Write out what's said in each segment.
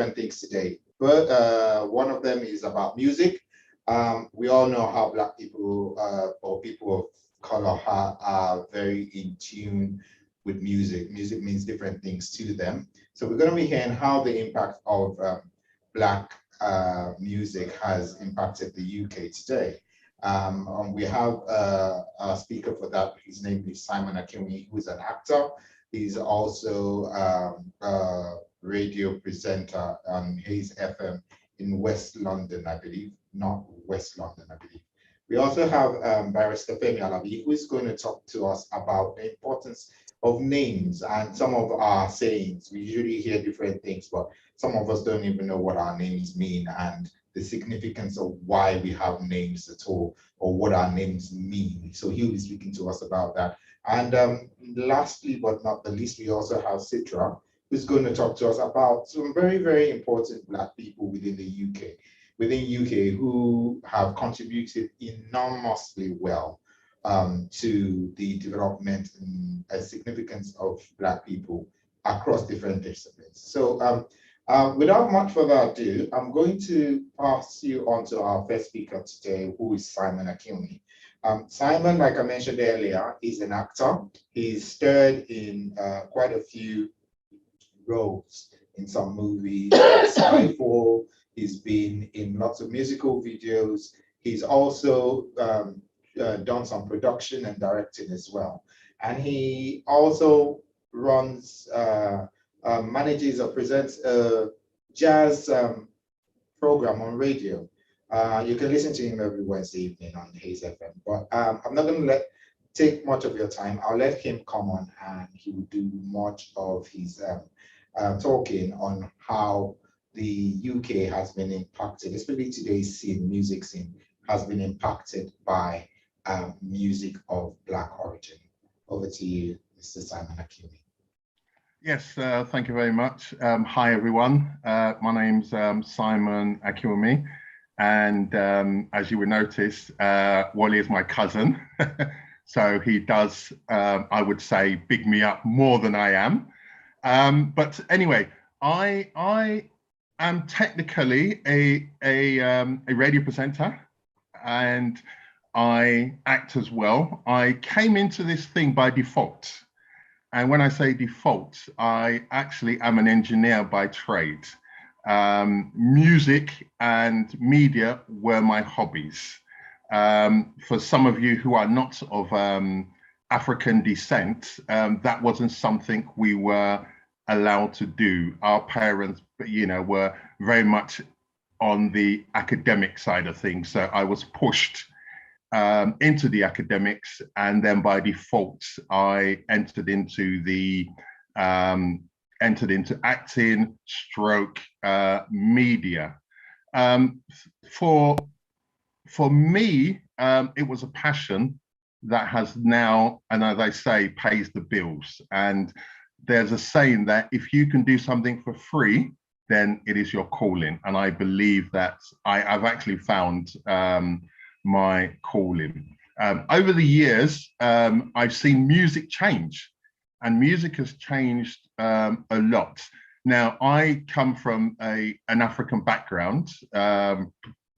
different things today. But one of them is about music. We all know how Black people or people of color are very in tune with music. Music means different things to them. So we're going to be hearing how the impact of Black music has impacted the UK today. We have a speaker for that. His name is Simon Akinwi, who is an actor. He's also a radio presenter on Hayes FM in West London, I believe, not West London, I believe. We also have Barrister Femi Alabi, who is going to talk to us about the importance of names and some of our sayings. We usually hear different things, but some of us don't even know what our names mean and the significance of why we have names at all or what our names mean. So he'll be speaking to us about that. And lastly, but not the least, we also have Citra, who's going to talk to us about some very, very important Black people within the UK, who have contributed enormously well to the development and significance of Black people across different disciplines. So without much further ado, I'm going to pass you on to our first speaker today, who is Simon Akinwi. Simon, like I mentioned earlier, is an actor. He's starred in quite a few roles in some movies, Skyfall. He's been in lots of musical videos. He's also done some production and directing as well. And he also runs, manages or presents a jazz program on radio. You can listen to him every Wednesday evening on Hayes FM. But I'm not going to take much of your time. I'll let him come on and he will do much of his talking on how the UK has been impacted, especially today's scene, music scene, has been impacted by music of Black origin. Over to you, Mr. Simon Akinwi. Yes, thank you very much. Hi, everyone. My name's Simon Akinwi, and as you will notice, Wally is my cousin. So he does, I would say, big me up more than I am. But anyway, I am technically a radio presenter, and I act as well. I came into this thing by default. And when I say default, I actually am an engineer by trade. Music and media were my hobbies. For some of you who are not of African descent, that wasn't something we were allowed to do. Our parents, were very much on the academic side of things. So I was pushed into the academics, and then by default, I entered into acting stroke media. For me, it was a passion that has now, and as I say, pays the bills. And there's a saying that if you can do something for free, then it is your calling. And I believe that I've actually found my calling. Over the years, I've seen music change, and music has changed a lot. Now, I come from an African background,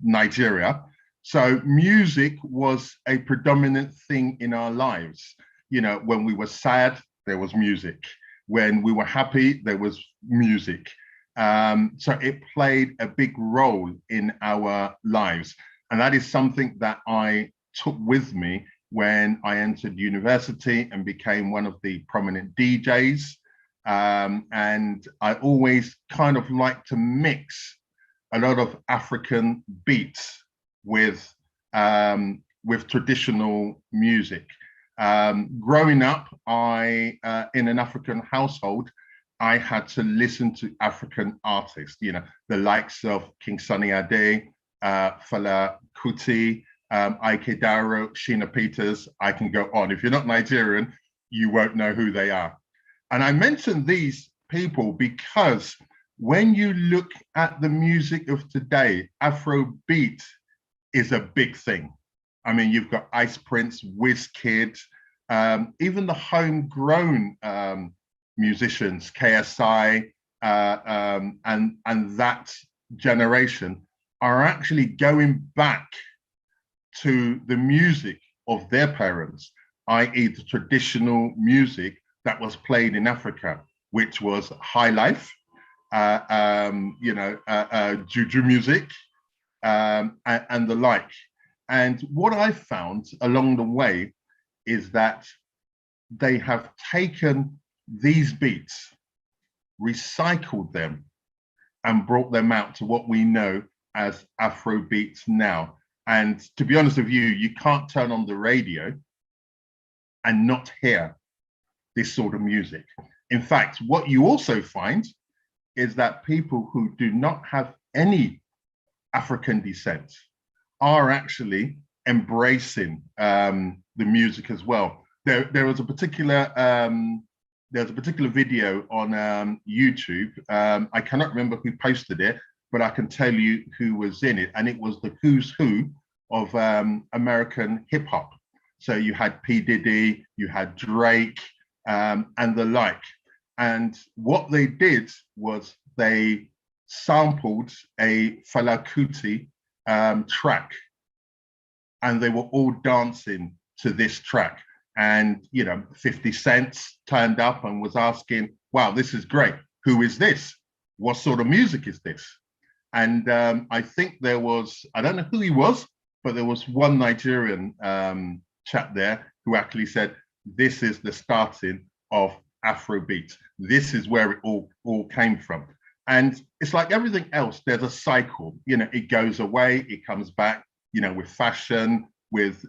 Nigeria. So music was a predominant thing in our lives. When we were sad, there was music. When we were happy, there was music. So it played a big role in our lives. And that is something that I took with me when I entered university and became one of the prominent DJs. And I always kind of like to mix a lot of African beats with traditional music. Growing up, in an African household, I had to listen to African artists, the likes of King Sunny Ade, Fela Kuti, Ike Daro, Sheena Peters. I can go on. If you're not Nigerian, you won't know who they are. And I mention these people because when you look at the music of today, Afrobeat is a big thing. I mean, you've got Ice Prince, Wizkid, even the homegrown musicians, KSI, and that generation are actually going back to the music of their parents, i.e. the traditional music that was played in Africa, which was high life, juju music, and the like. And what I found along the way is that they have taken these beats, recycled them, and brought them out to what we know as Afro beats now. And to be honest with you, you can't turn on the radio and not hear this sort of music. In fact, what you also find is that people who do not have any African descent are actually embracing the music as well. There was a particular there's a particular video on YouTube. I cannot remember who posted it, but I can tell you who was in it, and it was the who's who of American hip hop. So you had P. Diddy, you had Drake, and the like. And what they did was they sampled a Fela Kuti track, and they were all dancing to this track. And 50 Cent turned up and was asking, wow, this is great. Who is this? What sort of music is this? And I think there was, I don't know who he was, but there was one Nigerian chap there who actually said, this is the starting of Afrobeat. This is where it all came from. And it's like everything else, there's a cycle. It goes away, it comes back, with fashion,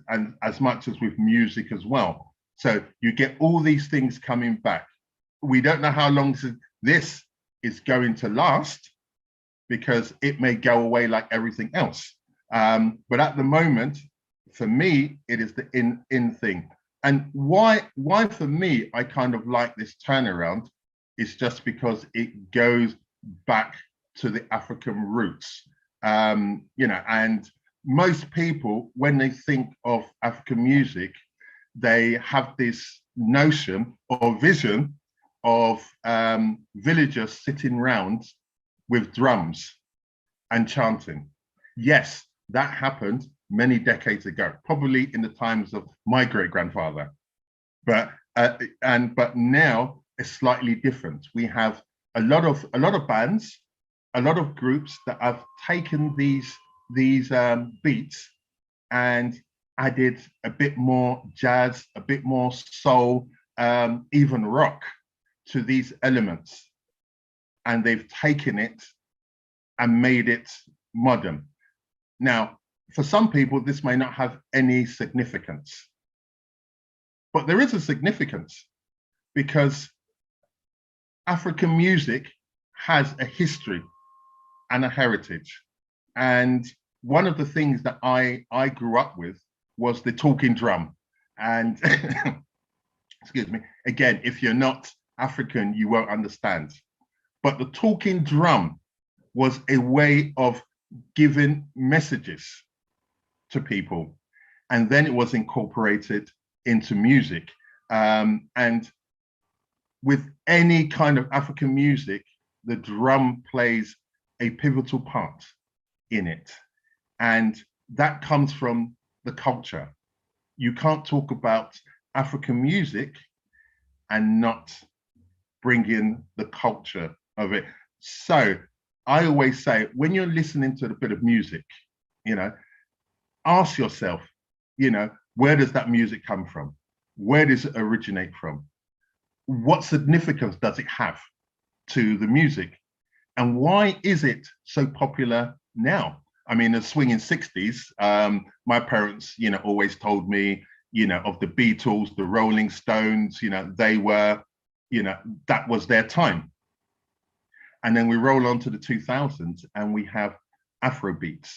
and as much as with music as well. So you get all these things coming back. We don't know how long this is going to last, because it may go away like everything else. But at the moment, for me, it is the in thing. And why for me, I kind of like this turnaround is just because it goes back to the African roots. And most people, when they think of African music, they have this notion or vision of villagers sitting round with drums and chanting. Yes, that happened many decades ago, probably in the times of my great-grandfather. But now it's slightly different. We have a lot of bands, a lot of groups that have taken these beats and added a bit more jazz, a bit more soul, even rock to these elements. And they've taken it and made it modern. Now, for some people, this may not have any significance, but there is a significance, because African music has a history and a heritage. And one of the things that I grew up with was the talking drum. And excuse me, again, if you're not African, you won't understand. But the talking drum was a way of giving messages to people. And then it was incorporated into music. And with any kind of African music, the drum plays a pivotal part in it. And that comes from the culture. You can't talk about African music and not bring in the culture of it. So I always say, when you're listening to a bit of music, ask yourself, where does that music come from? Where does it originate from? What significance does it have to the music? And why is it so popular now? I mean, the swinging 60s, my parents, always told me, of the Beatles, the Rolling Stones, they were, that was their time. And then we roll on to the 2000s and we have Afrobeats,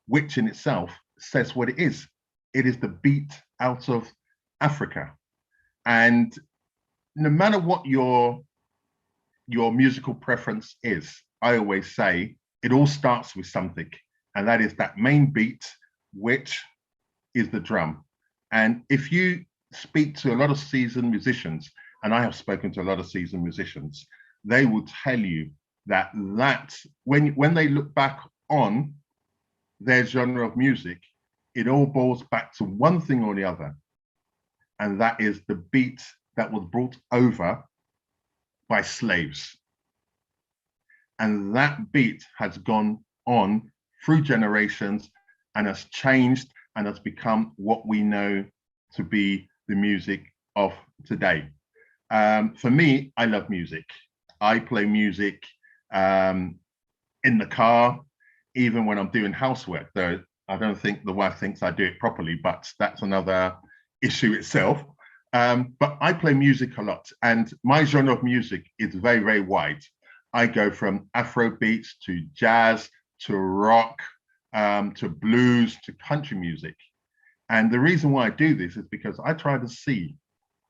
which in itself says what it is. It is the beat out of Africa. And no matter what your musical preference is, I always say it all starts with something, and that is that main beat, which is the drum. And if you speak to a lot of seasoned musicians, and I have spoken to a lot of seasoned musicians, they will tell you that when they look back on their genre of music, it all boils back to one thing or the other, and that is the beat that was brought over by slaves. And that beat has gone on through generations and has changed and has become what we know to be the music of today. For me, I love music. I play music in the car, even when I'm doing housework, though I don't think the wife thinks I do it properly, but that's another issue itself. But I play music a lot, and my genre of music is very, very wide. I go from Afro beats to jazz to rock to blues to country music. And the reason why I do this is because I try to see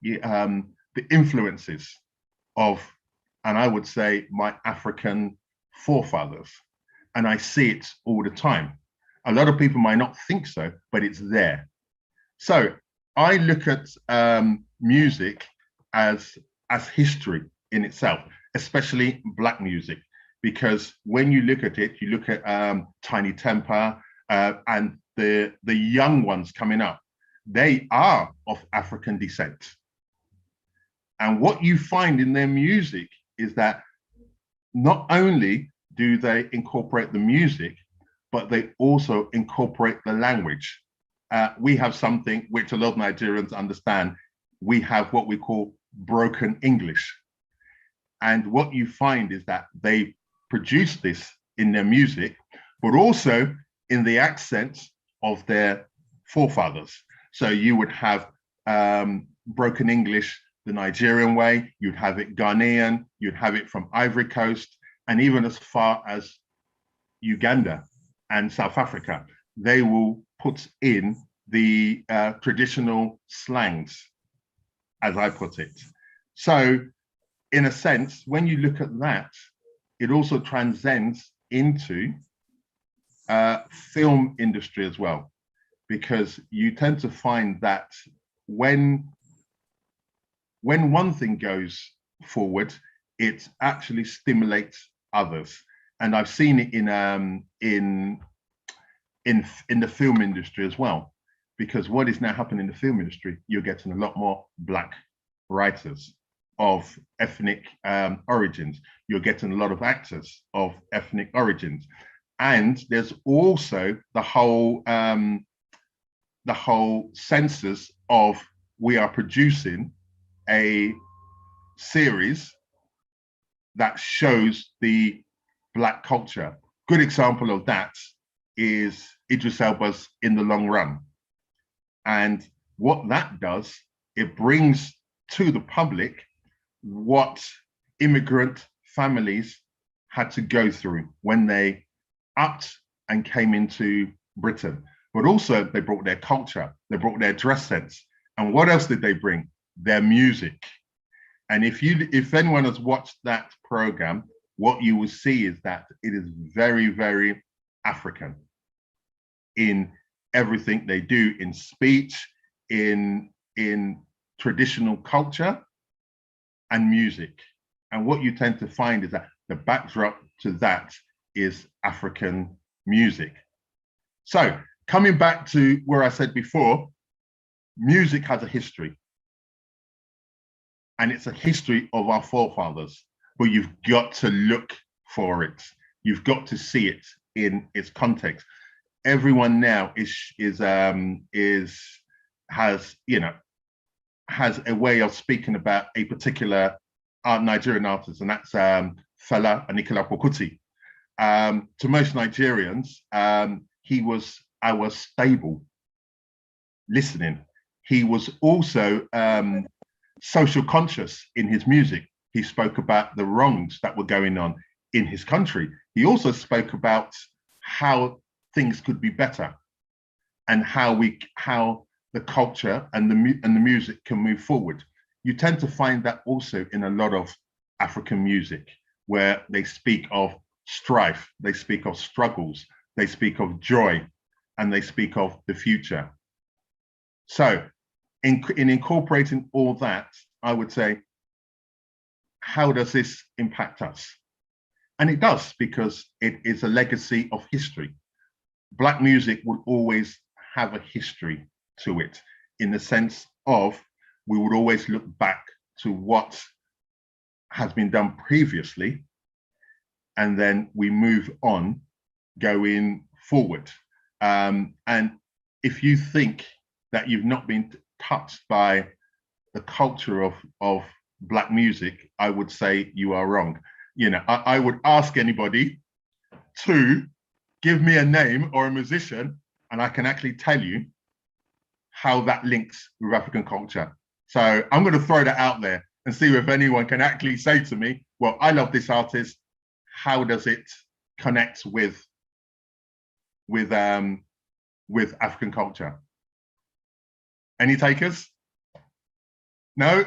the influences of, and I would say, my African forefathers. And I see it all the time. A lot of people might not think so, but it's there. So I look at music as history in itself, especially Black music, because when you look at it, you look at Tiny Temper and the young ones coming up, they are of African descent. And what you find in their music is that not only do they incorporate the music, but they also incorporate the language. We have something which a lot of Nigerians understand. We have what we call broken English. And what you find is that they produce this in their music, but also in the accents of their forefathers. So you would have broken English the Nigerian way, you'd have it Ghanaian, you'd have it from Ivory Coast, and even as far as Uganda and South Africa, they will put in the traditional slangs, as I put it. So in a sense, when you look at that, it also transcends into film industry as well, because you tend to find that when one thing goes forward, it actually stimulates others. And I've seen it in the film industry as well, because what is now happening in the film industry, you're getting a lot more Black writers of ethnic origins. You're getting a lot of actors of ethnic origins. And there's also the whole census of, we are producing a series that shows the Black culture. Good example of that is Idris Elba's In the Long Run. And what that does, it brings to the public what immigrant families had to go through when they upped and came into Britain. But also they brought their culture, they brought their dress sense. And what else did they bring? Their music. And if anyone has watched that program, what you will see is that it is very, very African in everything they do, in speech, in traditional culture and music. And what you tend to find is that the backdrop to that is African music. So coming back to where I said before, music has a history. And it's a history of our forefathers, but you've got to look for it. You've got to see it in its context. Everyone now has a way of speaking about a particular Nigerian artist, and that's Fela Anikulapo Kuti. To most Nigerians, he was our stable listening. He was also social conscious in his music. He spoke about the wrongs that were going on in his country. He also spoke about how things could be better and how the culture and the music can move forward. You tend to find that also in a lot of African music, where they speak of strife, they speak of struggles, they speak of joy, and they speak of the future. So in incorporating all that, I would say how does this impact us? And it does, because it is a legacy of history. Black music will always have a history to it, in the sense of we would always look back to what has been done previously, and then we move on going forward. And if you think that you've not been touched by the culture of Black music, I would say you are wrong. You know, I would ask anybody to give me a name or a musician, and I can actually tell you how that links with African culture. So I'm going to throw that out there and see if anyone can actually say to me, well, I love this artist. How does it connect with African culture? Any takers? No?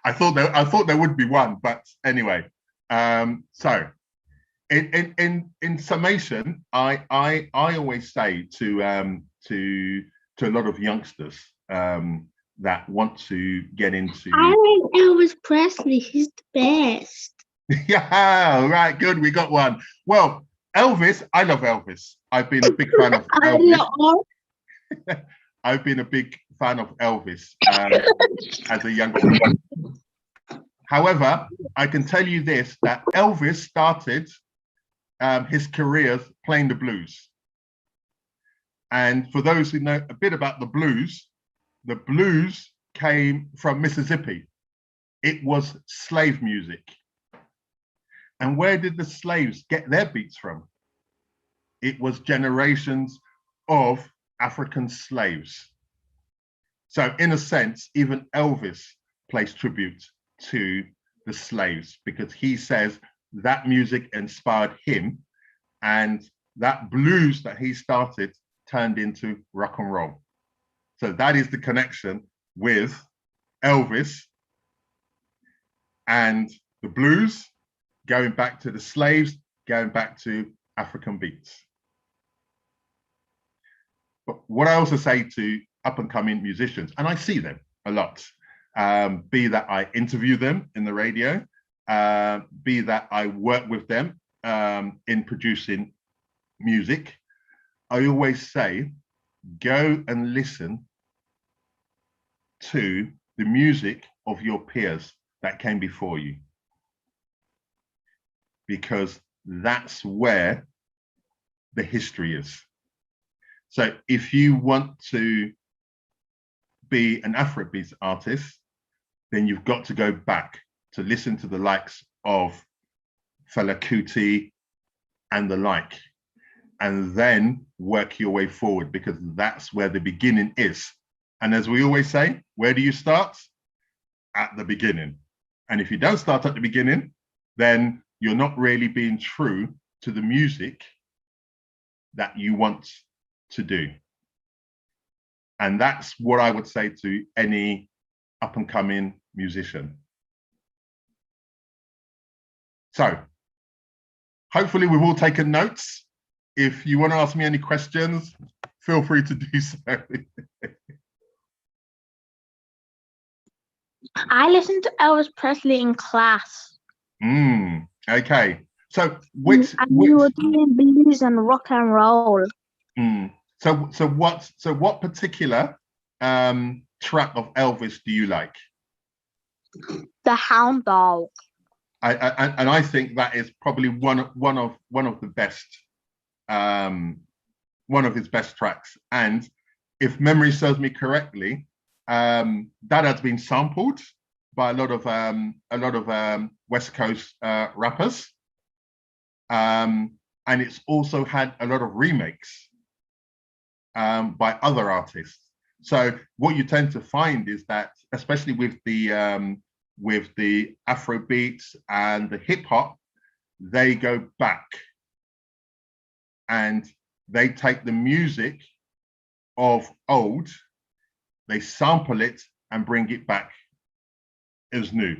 I thought there would be one, but anyway. So in summation, I always say to a lot of youngsters that want to get into. I like Elvis Presley. He's the best. Yeah, right. Good. We got one. Well, Elvis, I love Elvis. I've been a big fan of Elvis. I've been a big fan of Elvis as a youngster. However, I can tell you this, that Elvis started his career playing the blues. And for those who know a bit about the blues came from Mississippi. It was slave music. And where did the slaves get their beats from? It was generations of African slaves. So in a sense, even Elvis pays tribute to the slaves, because he says that music inspired him, and that blues that he started turned into rock and roll. So that is the connection with Elvis and the blues, going back to the slaves, going back to African beats. But what I also say to up and coming musicians, and I see them a lot, be that I interview them in the radio, be that I work with them in producing music, I always say, go and listen to the music of your peers that came before you, because that's where the history is. So if you want to be an Afrobeat artist, then you've got to go back to listen to the likes of Fela Kuti and the like, and then work your way forward, because that's where the beginning is. And as we always say, where do you start? At the beginning. And if you don't start at the beginning, then you're not really being true to the music that you want to do. And that's what I would say to any up and coming musician. So hopefully we've all taken notes. If you want to ask me any questions, feel free to do so. I listened to Elvis Presley in class. Okay. So you were doing blues and rock and roll. So what particular track of Elvis do you like? The Hound Dog. And I think that is probably one of the best, one of his best tracks. And if memory serves me correctly, that has been sampled by a lot of West Coast rappers, and it's also had a lot of remakes by other artists. So what you tend to find is that, especially with the Afro beats and the hip hop, they go back and they take the music of old, they sample it and bring it back as new.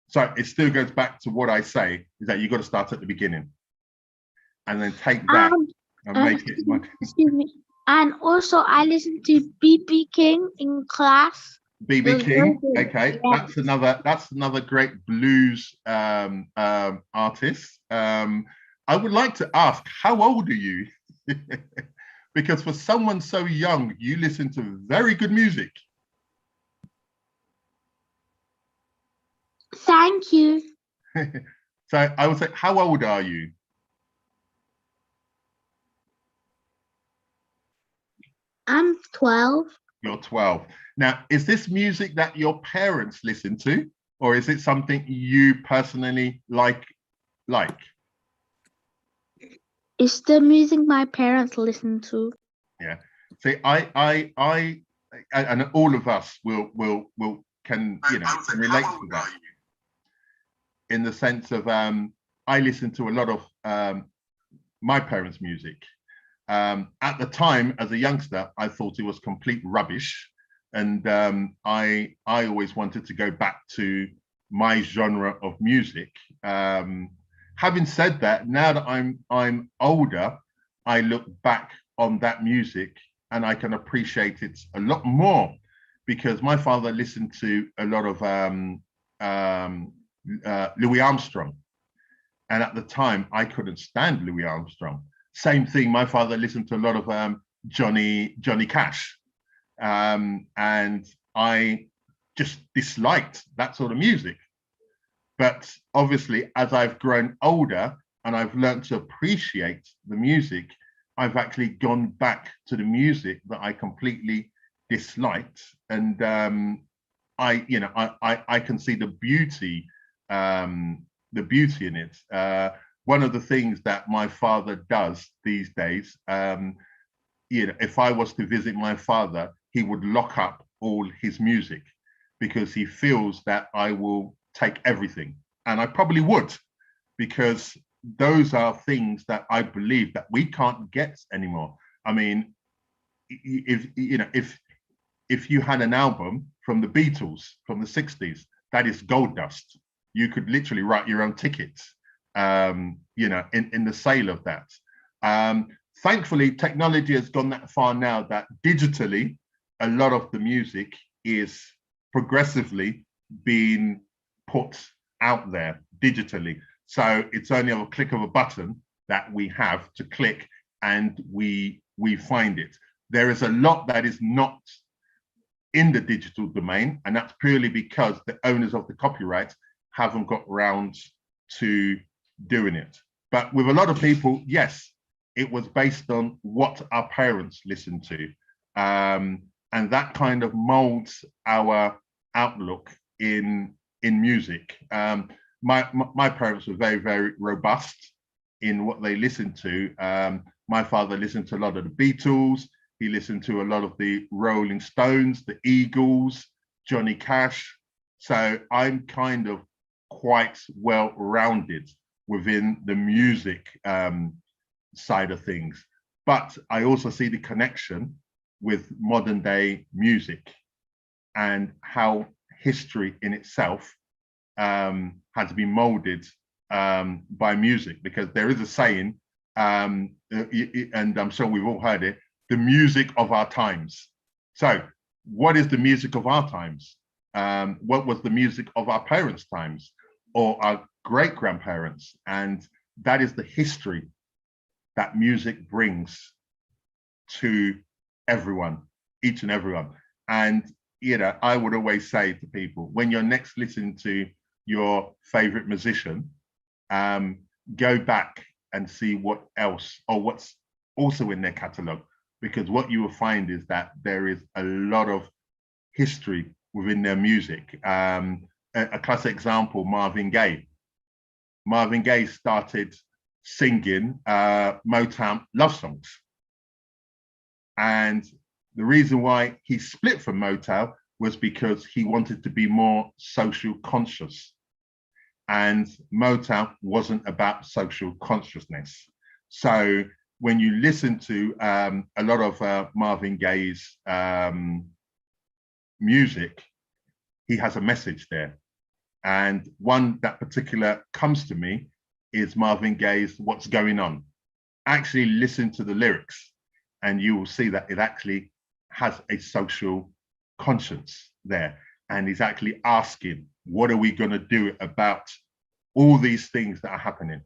So it still goes back to what I say, is that you've got to start at the beginning and then take that and make it. Excuse me. And also I listened to B.B. King in class. BB Those King. voices, Okay, yes. that's another great blues artist. I would like to ask, how old are you? Because for someone so young, you listen to very good music. Thank you. So I would say, how old are you? I'm 12. You're 12. Now, is this music that your parents listen to, or is it something you personally like? It's the music my parents listen to. Yeah. See, and all of us will can relate to that in the sense of I listen to a lot of my parents' music. At the time, as a youngster, I thought it was complete rubbish, and I always wanted to go back to my genre of music. Having said that, now that I'm older, I look back on that music and I can appreciate it a lot more, because my father listened to a lot of Louis Armstrong, and at the time I couldn't stand Louis Armstrong. Same thing, my father listened to a lot of Johnny Cash, and I just disliked that sort of music. But obviously, as I've grown older and I've learned to appreciate the music, I've actually gone back to the music that I completely disliked, and I can see the beauty in it. One of the things that my father does these days, if I was to visit my father, he would lock up all his music because he feels that I will take everything, and I probably would, because those are things that I believe that we can't get anymore. I mean, if you had an album from the Beatles from the 60s, that is gold dust. You could literally write your own tickets, in the sale of that. Thankfully, technology has gone that far now that digitally, a lot of the music is progressively being put out there digitally. So it's only a click of a button that we have to click and we find it. There is a lot that is not in the digital domain, and that's purely because the owners of the copyright haven't got round to doing it. But with a lot of people, yes, it was based on what our parents listened to. And that kind of molds our outlook in music. My parents were very, very robust in what they listened to. My father listened to a lot of the Beatles. He listened to a lot of the Rolling Stones, the Eagles, Johnny Cash. So I'm kind of quite well-rounded within the music side of things. But I also see the connection with modern day music and how history in itself has been molded by music, because there is a saying, and I'm sure we've all heard it, the music of our times. So what is the music of our times? What was the music of our parents' times or our great-grandparents? And that is the history that music brings to everyone, each and everyone. And I would always say to people, when you're next listening to your favorite musician, go back and see what else or what's also in their catalog, because what you will find is that there is a lot of history within their music. A classic example, Marvin Gaye. Marvin Gaye started singing Motown love songs. And the reason why he split from Motown was because he wanted to be more social conscious. And Motown wasn't about social consciousness. So when you listen to a lot of Marvin Gaye's music, he has a message there. And one that particular comes to me is Marvin Gaye's What's Going On. Actually listen to the lyrics and you will see that it actually has a social conscience there, and he's actually asking, what are we going to do about all these things that are happening?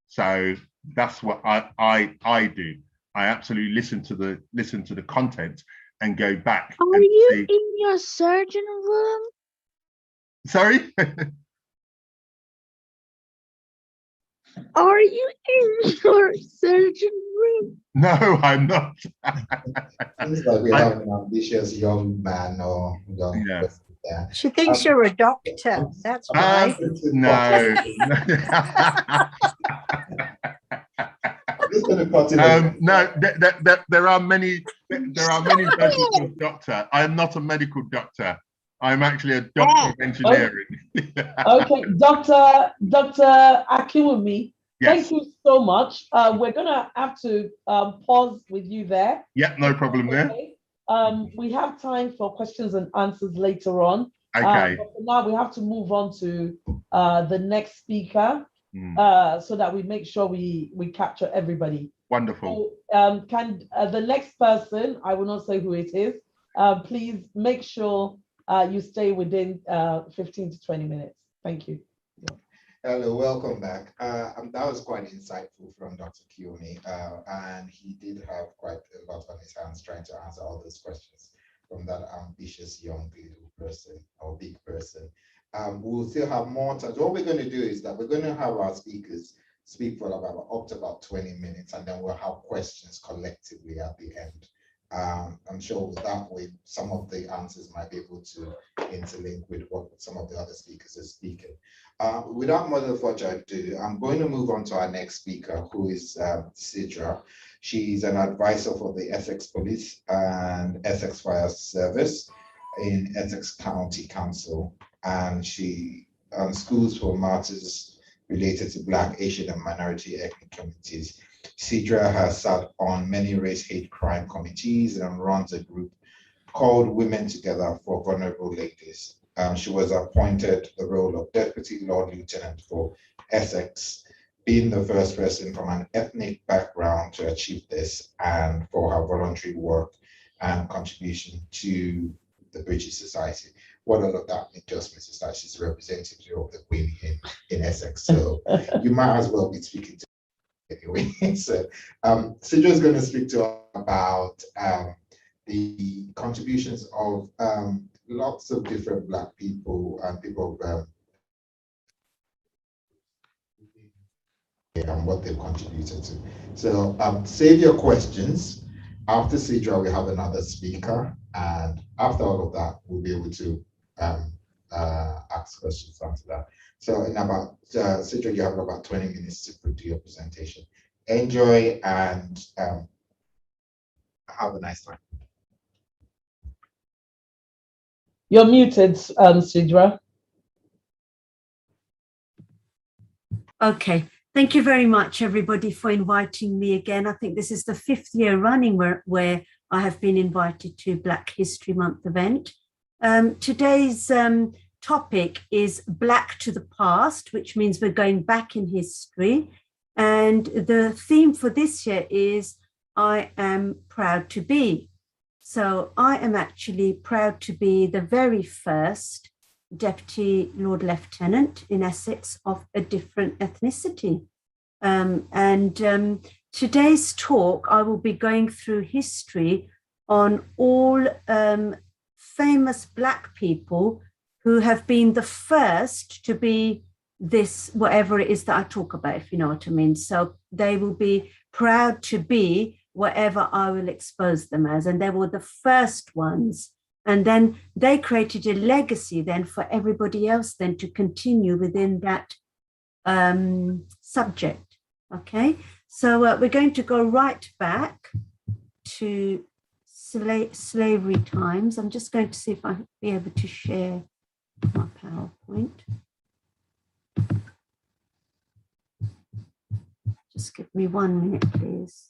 So that's what I do. I absolutely listen to the content and go back. Are and you see. in your surgeon room? Sorry. Are you in your surgeon room? No, I'm not. Seems like we have an ambitious young man or young Yeah. person there. She thinks you're a doctor. That's why. No. I'm just going to cut in. No, there are many versions of doctor. I am not a medical doctor. I'm actually a doctor of engineering. Okay, Dr. Akinwumi, Yes. thank you so much. We're gonna have to pause with you there. Yeah, no problem there. Okay. We have time for questions and answers later on. Okay. But for now we have to move on to the next speaker, so that we make sure we capture everybody. Wonderful. So, can the next person, I will not say who it is, please make sure you stay within 15 to 20 minutes. Thank you. Hello, welcome back. That was quite insightful from Dr. Kiyomi, and he did have quite a lot on his hands trying to answer all those questions from that ambitious young little person or big person. We'll still have more time. What we're going to do is that we're going to have our speakers speak for about up to about 20 minutes, and then we'll have questions collectively at the end. I'm sure that way some of the answers might be able to interlink with what some of the other speakers are speaking. Without more further ado, I'm going to move on to our next speaker, who is Sidra. She's an advisor for the Essex Police and Essex Fire Service in Essex County Council, and she schools for matters related to Black, Asian, and minority ethnic communities. Sidra has sat on many race hate crime committees and runs a group called Women Together for Vulnerable Ladies. She was appointed the role of Deputy Lord Lieutenant for Essex, being the first person from an ethnic background to achieve this, and for her voluntary work and contribution to the British Society. What all of that means just means that she's a representative of the women in Essex. So you might as well be speaking to anyway. So Sidra is going to speak to us about the contributions of lots of different Black people and people and what they've contributed to. So save your questions. After Sidra, we have another speaker, and after all of that, we'll be able to ask questions after that. So in about, Sidra, you have about 20 minutes to do your presentation. Enjoy and have a nice time. You're muted, Sidra. Okay. Thank you very much, everybody, for inviting me again. I think this is the 5th year running where I have been invited to Black History Month event. Today's topic is Black to the Past, which means we're going back in history. And the theme for this year is I am proud to be. So I am actually proud to be the very first Deputy Lord Lieutenant in Essex of a different ethnicity. Today's talk, I will be going through history on all famous Black people who have been the first to be this, whatever it is that I talk about, if you know what I mean. So they will be proud to be whatever I will expose them as. And they were the first ones. And then they created a legacy then for everybody else then to continue within that subject. Okay, so we're going to go right back to slavery times. I'm just going to see if I'll be able to share my PowerPoint. Just give me 1 minute, please.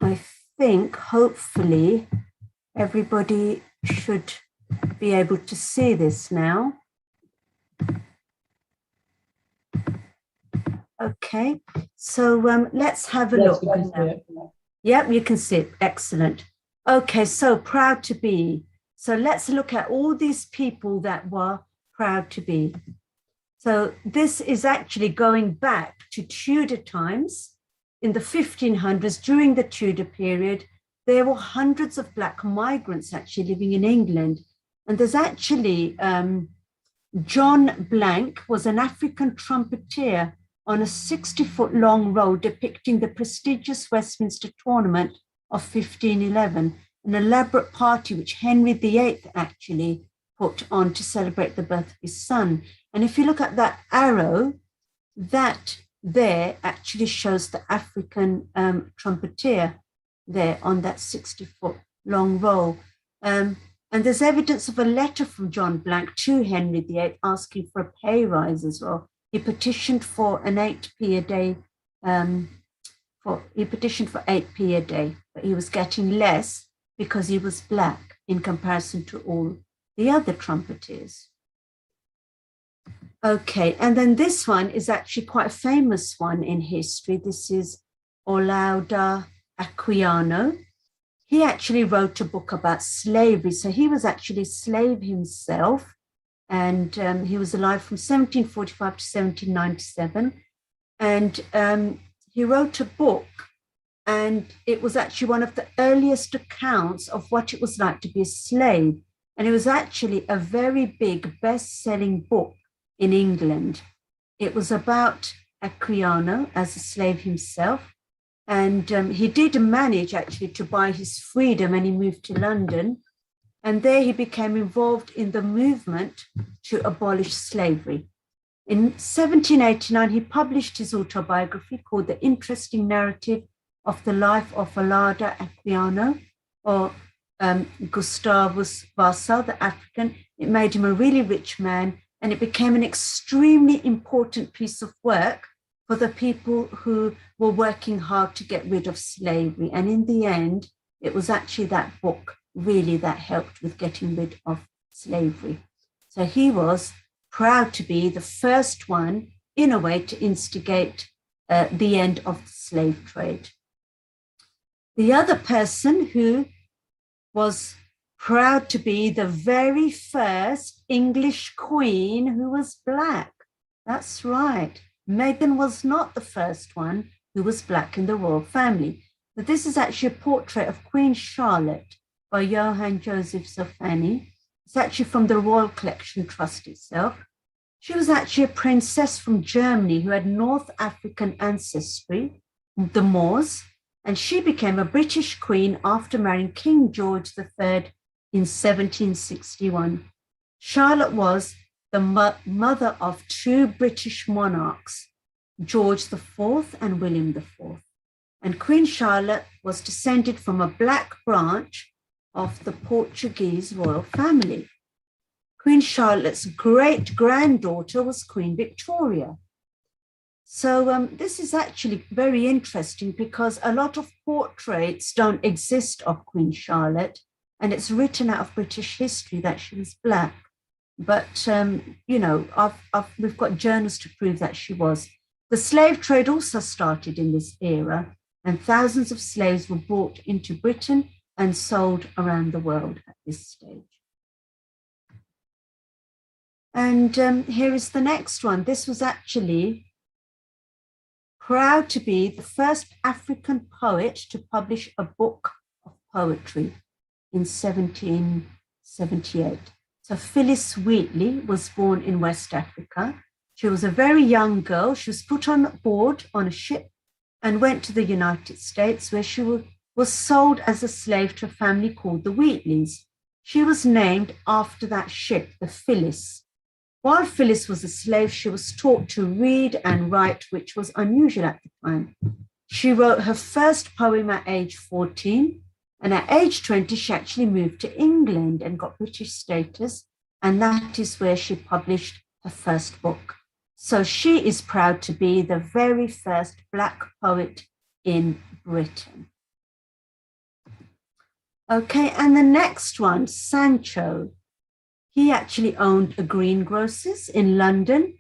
I think hopefully everybody should be able to see this now. Okay, so let's have a Yes, look we can see now. it. Yep, you can see it. Excellent. Okay, so proud to be. So let's look at all these people that were proud to be. So this is actually going back to Tudor times. In the 1500s, during the Tudor period, there were hundreds of Black migrants actually living in England. And there's actually John Blank was an African trumpeter on a 60-foot long roll depicting the prestigious Westminster tournament of 1511, an elaborate party which Henry VIII actually put on to celebrate the birth of his son. And if you look at that arrow, that there actually shows the African trumpeter there on that 60-foot long roll. And there's evidence of a letter from John Blank to Henry VIII asking for a pay rise as well. He petitioned for an 8p a day. He petitioned for 8p a day, but he was getting less because he was Black in comparison to all the other trumpeters. Okay, and then this one is actually quite a famous one in history. This is Olaudah Equiano. He actually wrote a book about slavery. So he was actually a slave himself, and he was alive from 1745 to 1797. And he wrote a book, and it was actually one of the earliest accounts of what it was like to be a slave. And it was actually a very big best-selling book in England. It was about Equiano as a slave himself. And he did manage actually to buy his freedom, and he moved to London. And there he became involved in the movement to abolish slavery. In 1789, he published his autobiography called The Interesting Narrative of the Life of Olaudah Equiano, or Gustavus Vasa, the African. It made him a really rich man, and it became an extremely important piece of work for the people who were working hard to get rid of slavery. And in the end, it was actually that book really that helped with getting rid of slavery. So he was proud to be the first one, in a way, to instigate the end of the slave trade. The other person who was proud to be the very first English queen who was Black. That's right. Meghan was not the first one who was Black in the royal family. But this is actually a portrait of Queen Charlotte by Johann Joseph Zoffany. It's actually from the Royal Collection Trust itself. She was actually a princess from Germany who had North African ancestry, the Moors, and she became a British queen after marrying King George III in 1761. Charlotte was the mother of two British monarchs, George IV and William IV. And Queen Charlotte was descended from a Black branch of the Portuguese royal family. Queen Charlotte's great-granddaughter was Queen Victoria. So this is actually very interesting because a lot of portraits don't exist of Queen Charlotte, and it's written out of British history that she was Black. But, you know, we've got journals to prove that she was. The slave trade also started in this era, and thousands of slaves were brought into Britain and sold around the world at this stage. And here is the next one. This was actually proud to be the first African poet to publish a book of poetry in 1778. So Phyllis Wheatley was born in West Africa. She was a very young girl. She was put on board on a ship and went to the United States, where she was sold as a slave to a family called the Wheatleys. She was named after that ship, the Phyllis. While Phyllis was a slave, she was taught to read and write, which was unusual at the time. She wrote her first poem at age 14, and at age 20, she actually moved to England and got British status, and that is where she published her first book. So she is proud to be the very first Black poet in Britain. Okay, and the next one, Sancho. He actually owned a greengrocer's in London.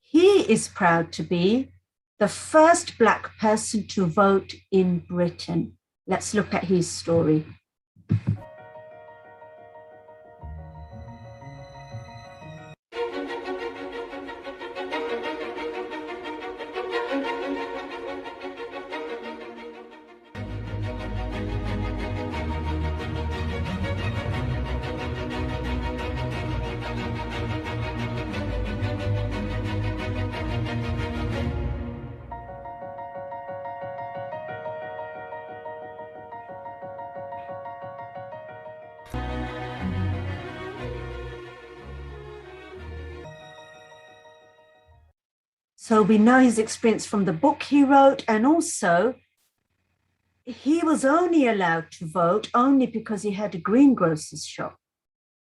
He is proud to be the first Black person to vote in Britain. Let's look at his story. So we know his experience from the book he wrote, and also he was only allowed to vote only because he had a greengrocer's shop.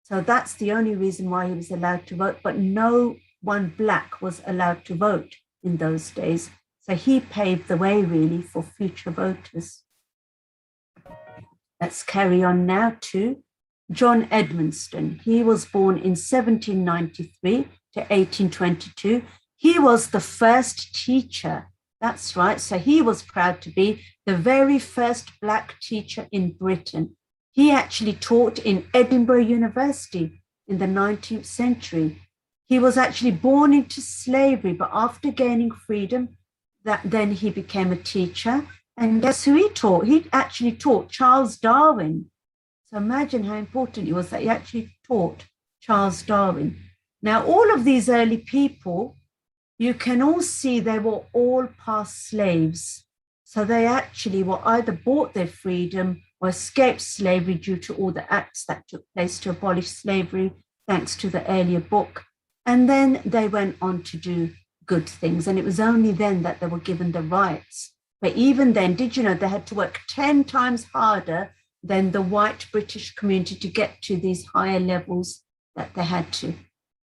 So that's the only reason why he was allowed to vote, but no one Black was allowed to vote in those days. So he paved the way really for future voters. Let's carry on now to John Edmonston. He was born in 1793 to 1822. He was the first teacher. That's right. So he was proud to be the very first Black teacher in Britain. He actually taught in Edinburgh University in the 19th century. He was actually born into slavery, but after gaining freedom, then he became a teacher. And guess who he taught? He actually taught Charles Darwin. So imagine how important it was that he actually taught Charles Darwin. Now, all of these early people, you can all see they were all past slaves. So they actually were either bought their freedom or escaped slavery due to all the acts that took place to abolish slavery, thanks to the earlier book. And then they went on to do good things. And it was only then that they were given the rights. But even then, did you know they had to work 10 times harder than the white British community to get to these higher levels that they had to?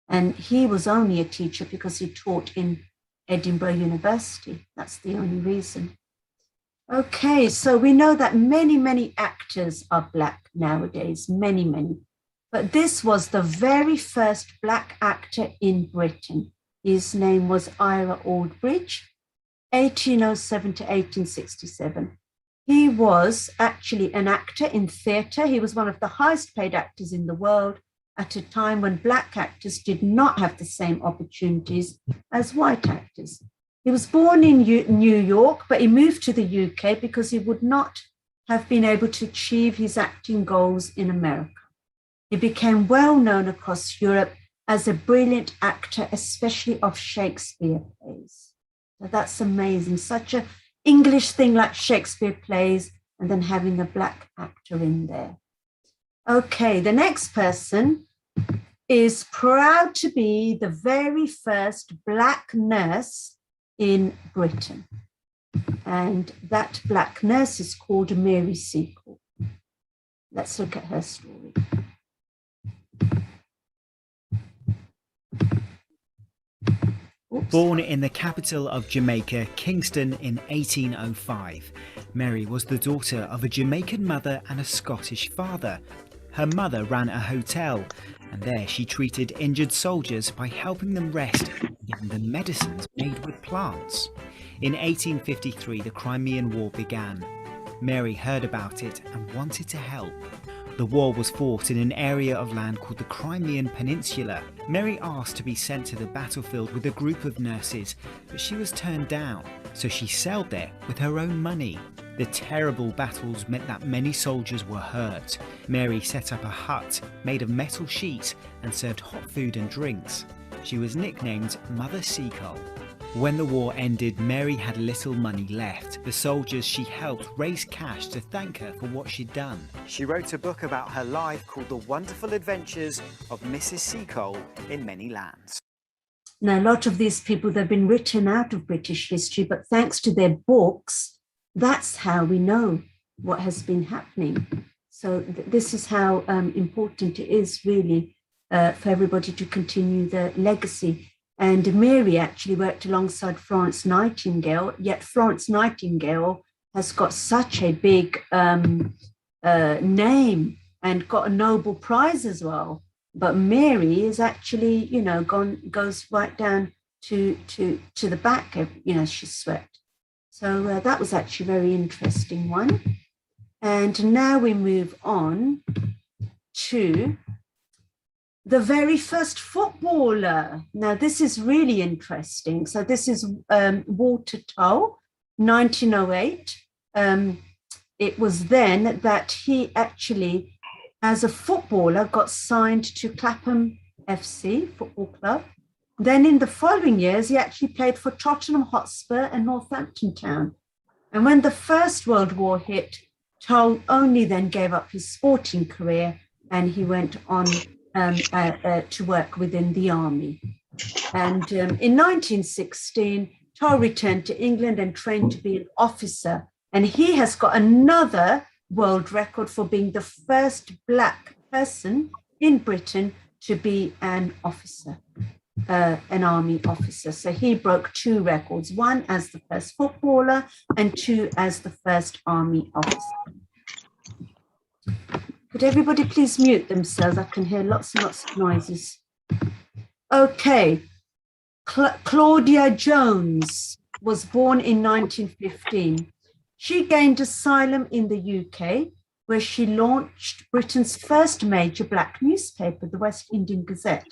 And he was only a teacher because he taught in Edinburgh University. That's the only reason. Okay, so we know that many, many actors are Black nowadays, many, many. But this was the very first Black actor in Britain. His name was Ira Aldbridge, 1807 to 1867. He was actually an actor in theatre. He was one of the highest paid actors in the world at a time when Black actors did not have the same opportunities as white actors. He was born in New York, but he moved to the UK because he would not have been able to achieve his acting goals in America. He became well known across Europe as a brilliant actor, especially of Shakespeare plays. So that's amazing. Such an English thing like Shakespeare plays, and then having a Black actor in there. Okay, the next person is proud to be the very first Black nurse in Britain. And that Black nurse is called Mary Seacole. Let's look at her story. Oops. Born in the capital of Jamaica, Kingston, in 1805, Mary was the daughter of a Jamaican mother and a Scottish father. Her mother ran a hotel, and there she treated injured soldiers by helping them rest and giving them medicines made with plants. In 1853, the Crimean War began. Mary heard about it and wanted to help. The war was fought in an area of land called the Crimean Peninsula. Mary asked to be sent to the battlefield with a group of nurses, but she was turned down, so she sailed there with her own money. The terrible battles meant that many soldiers were hurt. Mary set up a hut made of metal sheets and served hot food and drinks. She was nicknamed Mother Seacole. When the war ended, Mary had little money left. The soldiers she helped raised cash to thank her for what she'd done. She wrote a book about her life called The Wonderful Adventures of Mrs. Seacole in Many Lands. Now, a lot of these people, they've been written out of British history, but thanks to their books, that's how we know what has been happening. So this is how important it is really for everybody to continue the legacy. And Mary actually worked alongside Florence Nightingale, yet Florence Nightingale has got such a big name and got a Nobel Prize as well. But Mary is actually, you know, goes right down to the back, you know, she swept. So that was actually a very interesting one. And now we move on to the very first footballer. Now, this is really interesting. So this is Walter Tull, 1908. It was then that he actually, as a footballer, got signed to Clapham FC Football Club. Then in the following years, he actually played for Tottenham Hotspur and Northampton Town. And when the First World War hit, Tull only then gave up his sporting career and he went on to work within the army. And in 1916, Tull returned to England and trained to be an officer. And he has got another world record for being the first Black person in Britain to be an officer, an army officer. So he broke two records, one as the first footballer and two as the first army officer. Could everybody please mute themselves? I can hear lots and lots of noises. Okay, Claudia Jones was born in 1915. She gained asylum in the UK, where she launched Britain's first major Black newspaper, the West Indian Gazette.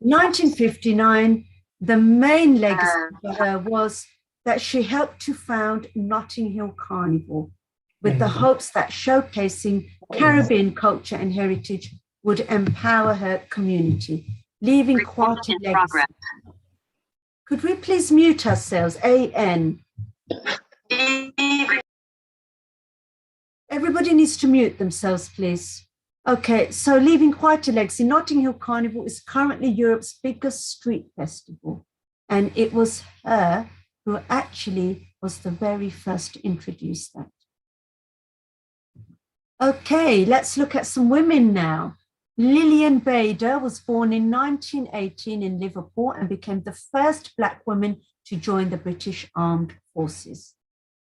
In 1959, the main legacy for her was that she helped to found Notting Hill Carnival, with the hopes that showcasing Caribbean culture and heritage would empower her community, leaving quite a legacy. Could we please mute ourselves? AN. Everybody needs to mute themselves, please. Okay, so leaving quite a legacy. Notting Hill Carnival is currently Europe's biggest street festival. And it was her who actually was the very first to introduce that. Okay, let's look at some women now. Lillian Bader was born in 1918 in Liverpool and became the first Black woman to join the British Armed Forces.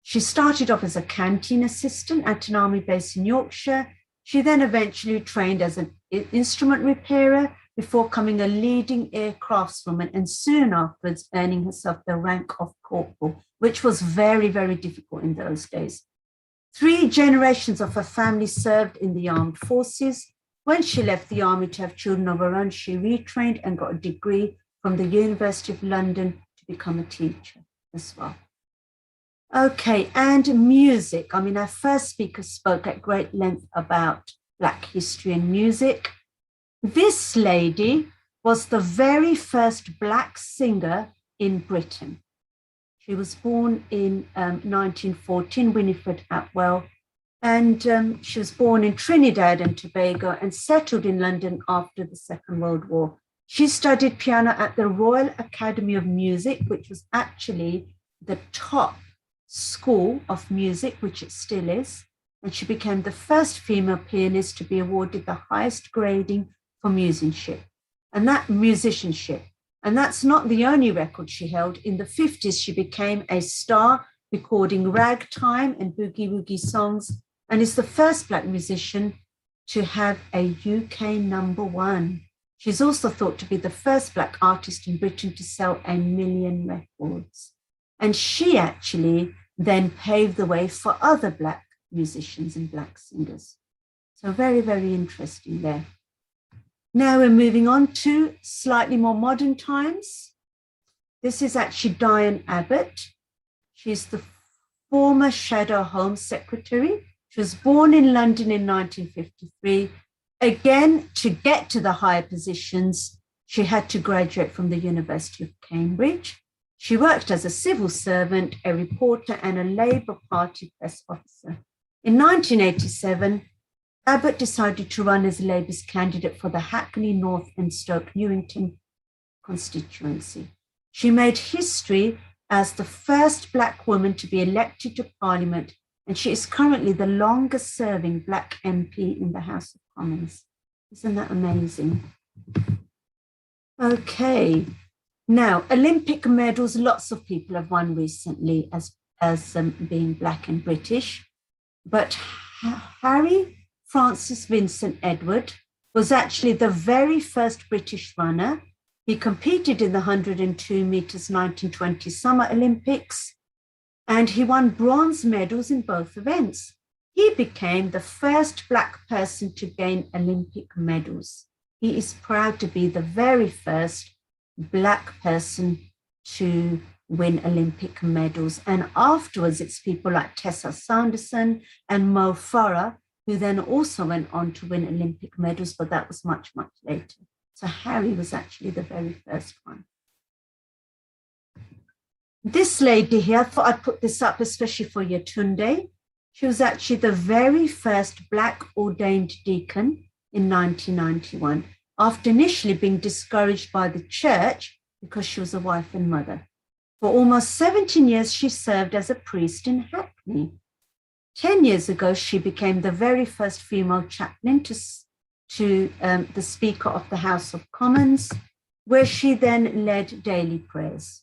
She started off as a canteen assistant at an army base in Yorkshire. She then eventually trained as an instrument repairer before becoming a leading aircraftswoman and soon afterwards earning herself the rank of corporal, which was very, very difficult in those days. 3 generations of her family served in the armed forces. When she left the army to have children of her own, she retrained and got a degree from the University of London to become a teacher as well. Okay, and music. I mean, our first speaker spoke at great length about Black history and music. This lady was the very first Black singer in Britain. She was born in 1914, Winifred Atwell, and she was born in Trinidad and Tobago and settled in London after the Second World War. She studied piano at the Royal Academy of Music, which was actually the top school of music, which it still is, and she became the first female pianist to be awarded the highest grading for musicianship. And that's not the only record she held. In the 50s, she became a star recording ragtime and boogie-woogie songs, and is the first Black musician to have a UK #1. She's also thought to be the first Black artist in Britain to sell 1 million records. And she actually then paved the way for other Black musicians and Black singers. So very, very interesting there. Now we're moving on to slightly more modern times. This is actually Diane Abbott. She's the former Shadow Home Secretary. She was born in London in 1953. Again, to get to the higher positions, she had to graduate from the University of Cambridge. She worked as a civil servant, a reporter, and a Labour Party press officer. In 1987, Abbott decided to run as Labour's candidate for the Hackney North and Stoke Newington constituency. She made history as the first Black woman to be elected to Parliament, and she is currently the longest serving Black MP in the House of Commons. Isn't that amazing? Okay. Now, Olympic medals, lots of people have won recently as being Black and British, but Harry Francis Vincent Edward was actually the very first British runner. He competed in the 102 meters 1920 Summer Olympics, and he won bronze medals in both events. He became the first Black person to gain Olympic medals. He is proud to be the very first Black person to win Olympic medals. And afterwards, it's people like Tessa Sanderson and Mo Farah, who then also went on to win Olympic medals, but that was much, much later. So Harry was actually the very first one. This lady here, I thought I'd put this up especially for Yetunde. She was actually the very first Black ordained deacon in 1991, after initially being discouraged by the church because she was a wife and mother. For almost 17 years, she served as a priest in Hackney. 10 years ago, she became the very first female chaplain to the Speaker of the House of Commons, where she then led daily prayers.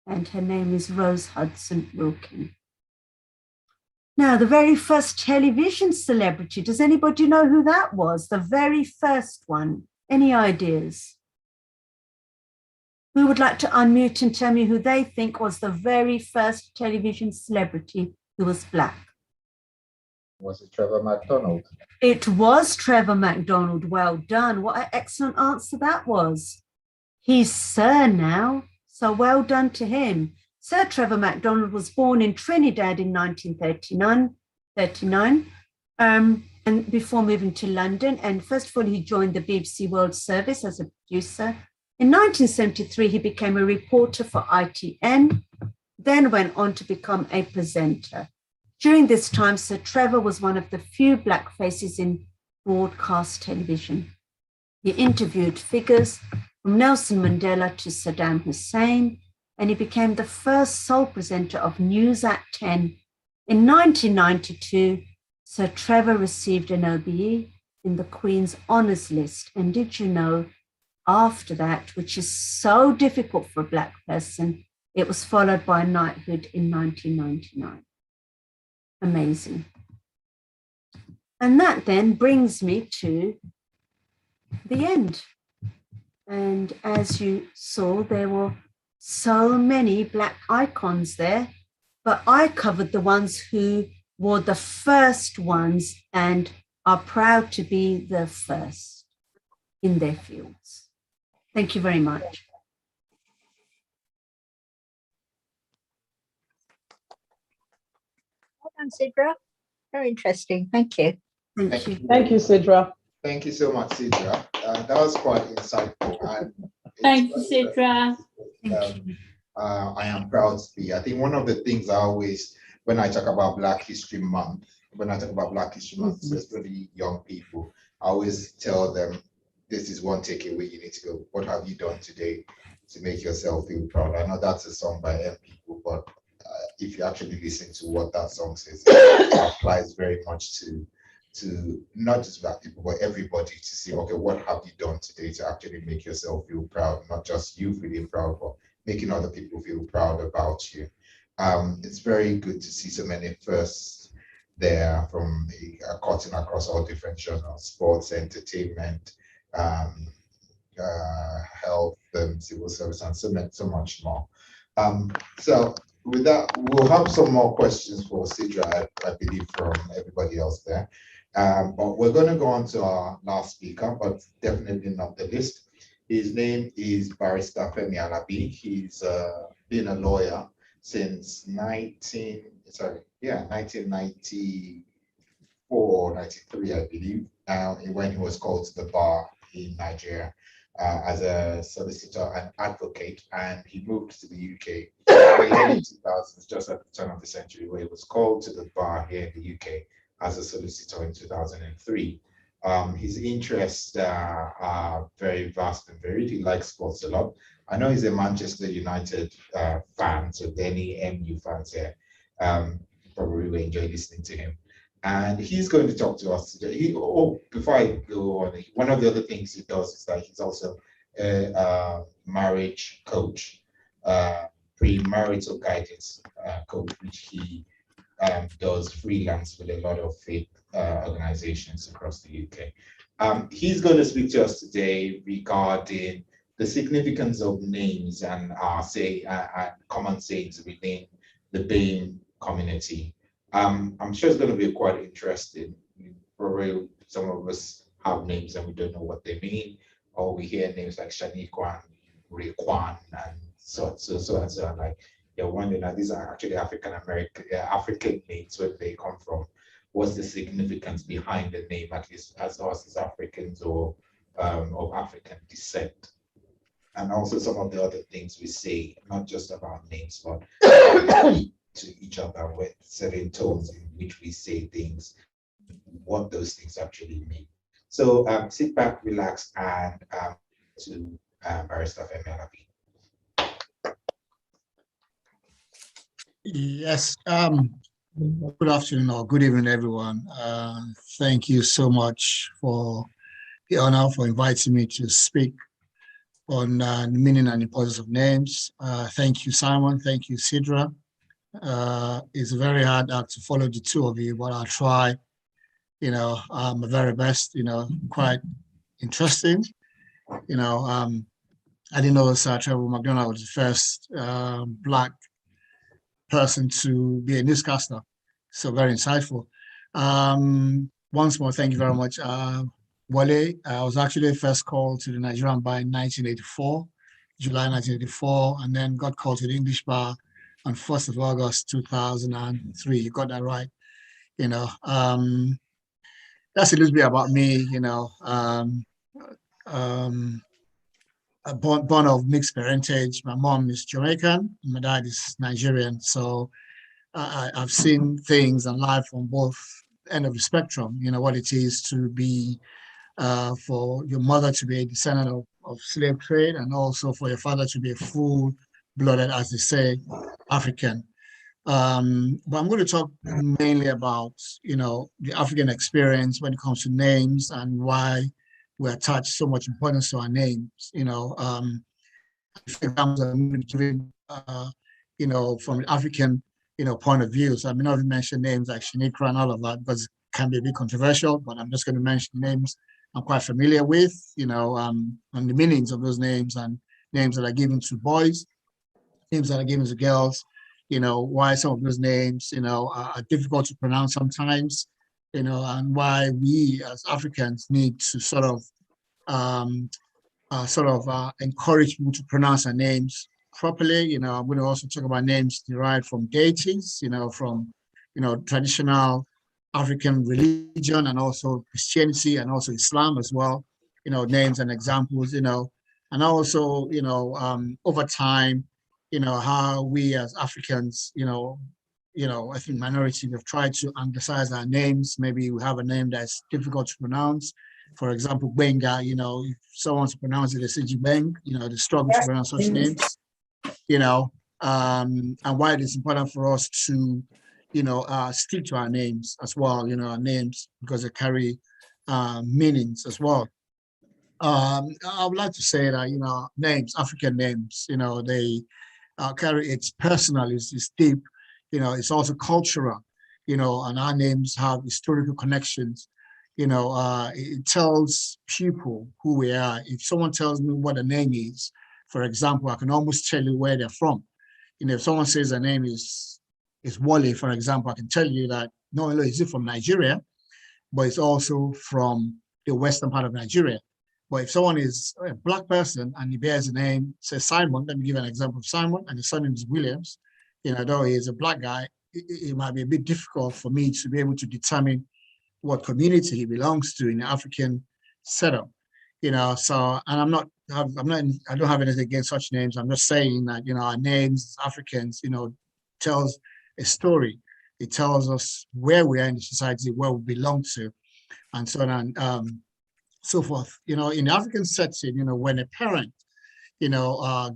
And her name is Rose Hudson Wilkin. Now, the very first television celebrity, does anybody know who that was? The very first one. Any ideas? Who would like to unmute and tell me who they think was the very first television celebrity who was Black? Was it Trevor McDonald? It was Trevor McDonald. Well done. What an excellent answer that was. He's Sir now, so well done to him. Sir Trevor McDonald was born in Trinidad in 1939, and before moving to London. And first of all, he joined the BBC World Service as a producer. In 1973, he became a reporter for ITN, then went on to become a presenter. During this time, Sir Trevor was one of the few Black faces in broadcast television. He interviewed figures from Nelson Mandela to Saddam Hussein, and he became the first sole presenter of News at 10. In 1992, Sir Trevor received an OBE in the Queen's Honours List. And did you know, after that, which is so difficult for a Black person, it was followed by a knighthood in 1999. Amazing. And that then brings me to the end. And as you saw, there were so many Black icons there, but I covered the ones who were the first ones and are proud to be the first in their fields. Thank you very much. Well done, Sidra. Very interesting. Thank you. Thank you. Thank you, Sidra. Thank you so much, Sidra. That was quite insightful. And Thank you, Sidra. I am proud to be. I think one of the things I always, when I talk about Black History Month, especially young people, I always tell them, this is one takeaway you need to go. What have you done today to make yourself feel proud? I know that's a song by M People, but if you actually listen to what that song says, it applies very much to not just Black people, but everybody, to see, okay, what have you done today to actually make yourself feel proud? Not just you feeling proud, but making other people feel proud about you. It's very good to see so many firsts there, from cutting across all different genres: sports, entertainment, health, civil service, and so much more. So with that, we'll have some more questions for Sidra, I believe, from everybody else there. But we're going to go on to our last speaker, but definitely not the least. His name is Barrister Femi Alabi. He's been a lawyer since 1994, 93, I believe, when he was called to the bar in Nigeria as a solicitor and advocate, and he moved to the UK in the early 2000s, just at the turn of the century, where he was called to the bar here in the UK as a solicitor in 2003. His interests are very vast and varied. He likes sports a lot. I know he's a Manchester United fan, so any MU fans here probably will enjoy listening to him. And he's going to talk to us today. Before I go on, one of the other things he does is that he's also a marriage coach, premarital guidance coach, which he does freelance with a lot of faith organizations across the UK. He's going to speak to us today regarding the significance of names and common sayings within the BAME community. I'm sure it's going to be quite interesting. Probably some of us have names and we don't know what they mean, or we hear names like Shaniqua and Raekwon and so and so. Like you're wondering, these are actually African names, where they come from. What's the significance behind the name, at least as us as Africans or of African descent? And also some of the other things we say, not just about names, but to each other with certain tones in which we say things, what those things actually mean. So sit back, relax, and to Barrister Femi Alabi. Yes, good afternoon or good evening, everyone. Thank you so much for the honor for inviting me to speak on the meaning and importance of names. Thank you, Simon. Thank you, Sidra. It's a very hard act to follow the two of you, but I'll try, my very best, quite interesting. I didn't know Sir Trevor McDonald was the first Black person to be a newscaster. So very insightful. Once more, thank you very much. Wale, I was actually first called to the Nigerian bar in 1984, July 1984, and then got called to the English bar on 1st of August 2003. You got that right. That's a little bit about me, born of mixed parentage. My mom is Jamaican, my dad is Nigerian. So I've seen things and life on both end of the spectrum, what it is to be, for your mother to be a descendant of slave trade, and also for your father to be a full-blooded, as they say, African. But I'm going to talk mainly about, the African experience when it comes to names and why we attach so much importance to our names. Examples I'm going to give, from an African, point of view. So I may not even mention names like Shaniqua and all of that because it can be a bit controversial, but I'm just going to mention names I'm quite familiar with, and the meanings of those names and names that are given to boys, names that are given to girls, why some of those names, are difficult to pronounce sometimes, and why we as Africans need to sort of encourage people to pronounce our names properly. I'm going to also talk about names derived from deities, from, traditional African religion and also Christianity and also Islam as well, names and examples, and also, over time, how we as Africans, I think minorities have tried to anglicize our names. Maybe we have a name that's difficult to pronounce. For example, Benga, if someone's pronounce it, they say Jibeng, the struggle to pronounce such names, and why it is important for us to, stick to our names as well, our names, because they carry meanings as well. I would like to say that, names, African names, they carry, it's personal, it's deep, it's also cultural, and our names have historical connections. It tells people who we are. If someone tells me what a name is, for example, I can almost tell you where they're from. If someone says their name is Wale, for example, I can tell you that not only is it from Nigeria, but it's also from the western part of Nigeria. But if someone is a Black person and he bears a name, say Simon, let me give an example of Simon, and his surname is Williams, though he is a Black guy, it might be a bit difficult for me to be able to determine what community he belongs to in the African setup, so, and I don't have anything against such names. I'm just saying that, our names as Africans, tells a story. It tells us where we are in the society, where we belong to, and so on and so forth. In the African setting, when a parent,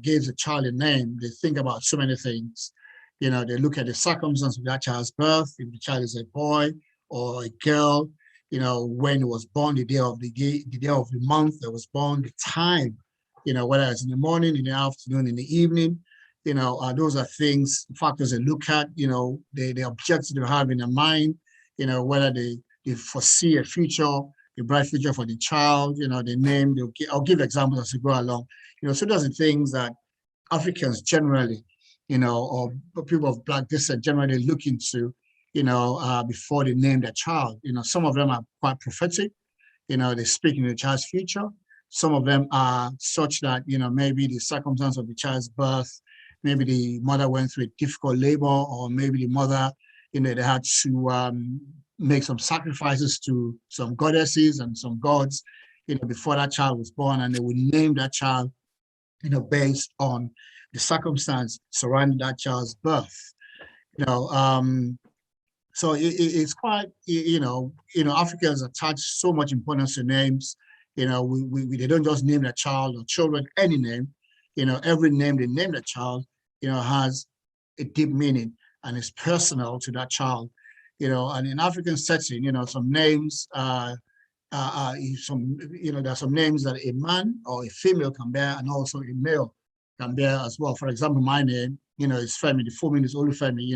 gives a child a name, they think about so many things. They look at the circumstance of that child's birth, if the child is a boy or a girl, when it was born, the day of the month that was born, the time, whether it's in the morning, in the afternoon, in the evening, those are things, factors they look at, the objectives they have in their mind, whether they foresee a future, a bright future for the child, the name, I'll give examples as we go along. So those are things that Africans generally, or people of Black descent generally look into, before they name their child. Some of them are quite prophetic, they speak in the child's future. Some of them are such that, maybe the circumstance of the child's birth, maybe the mother went through a difficult labor, or maybe the mother, they had to make some sacrifices to some goddesses and some gods, before that child was born, and they would name that child, based on the circumstance surrounding that child's birth. So it's quite, Africans attach so much importance to names. They don't just name their child or children any name. Every name they name their child, has a deep meaning and is personal to that child. And in African setting, some names, there's some names that a man or a female can bear, and also a male can bear as well. For example, my name, is Femi. The full name is Olufemi.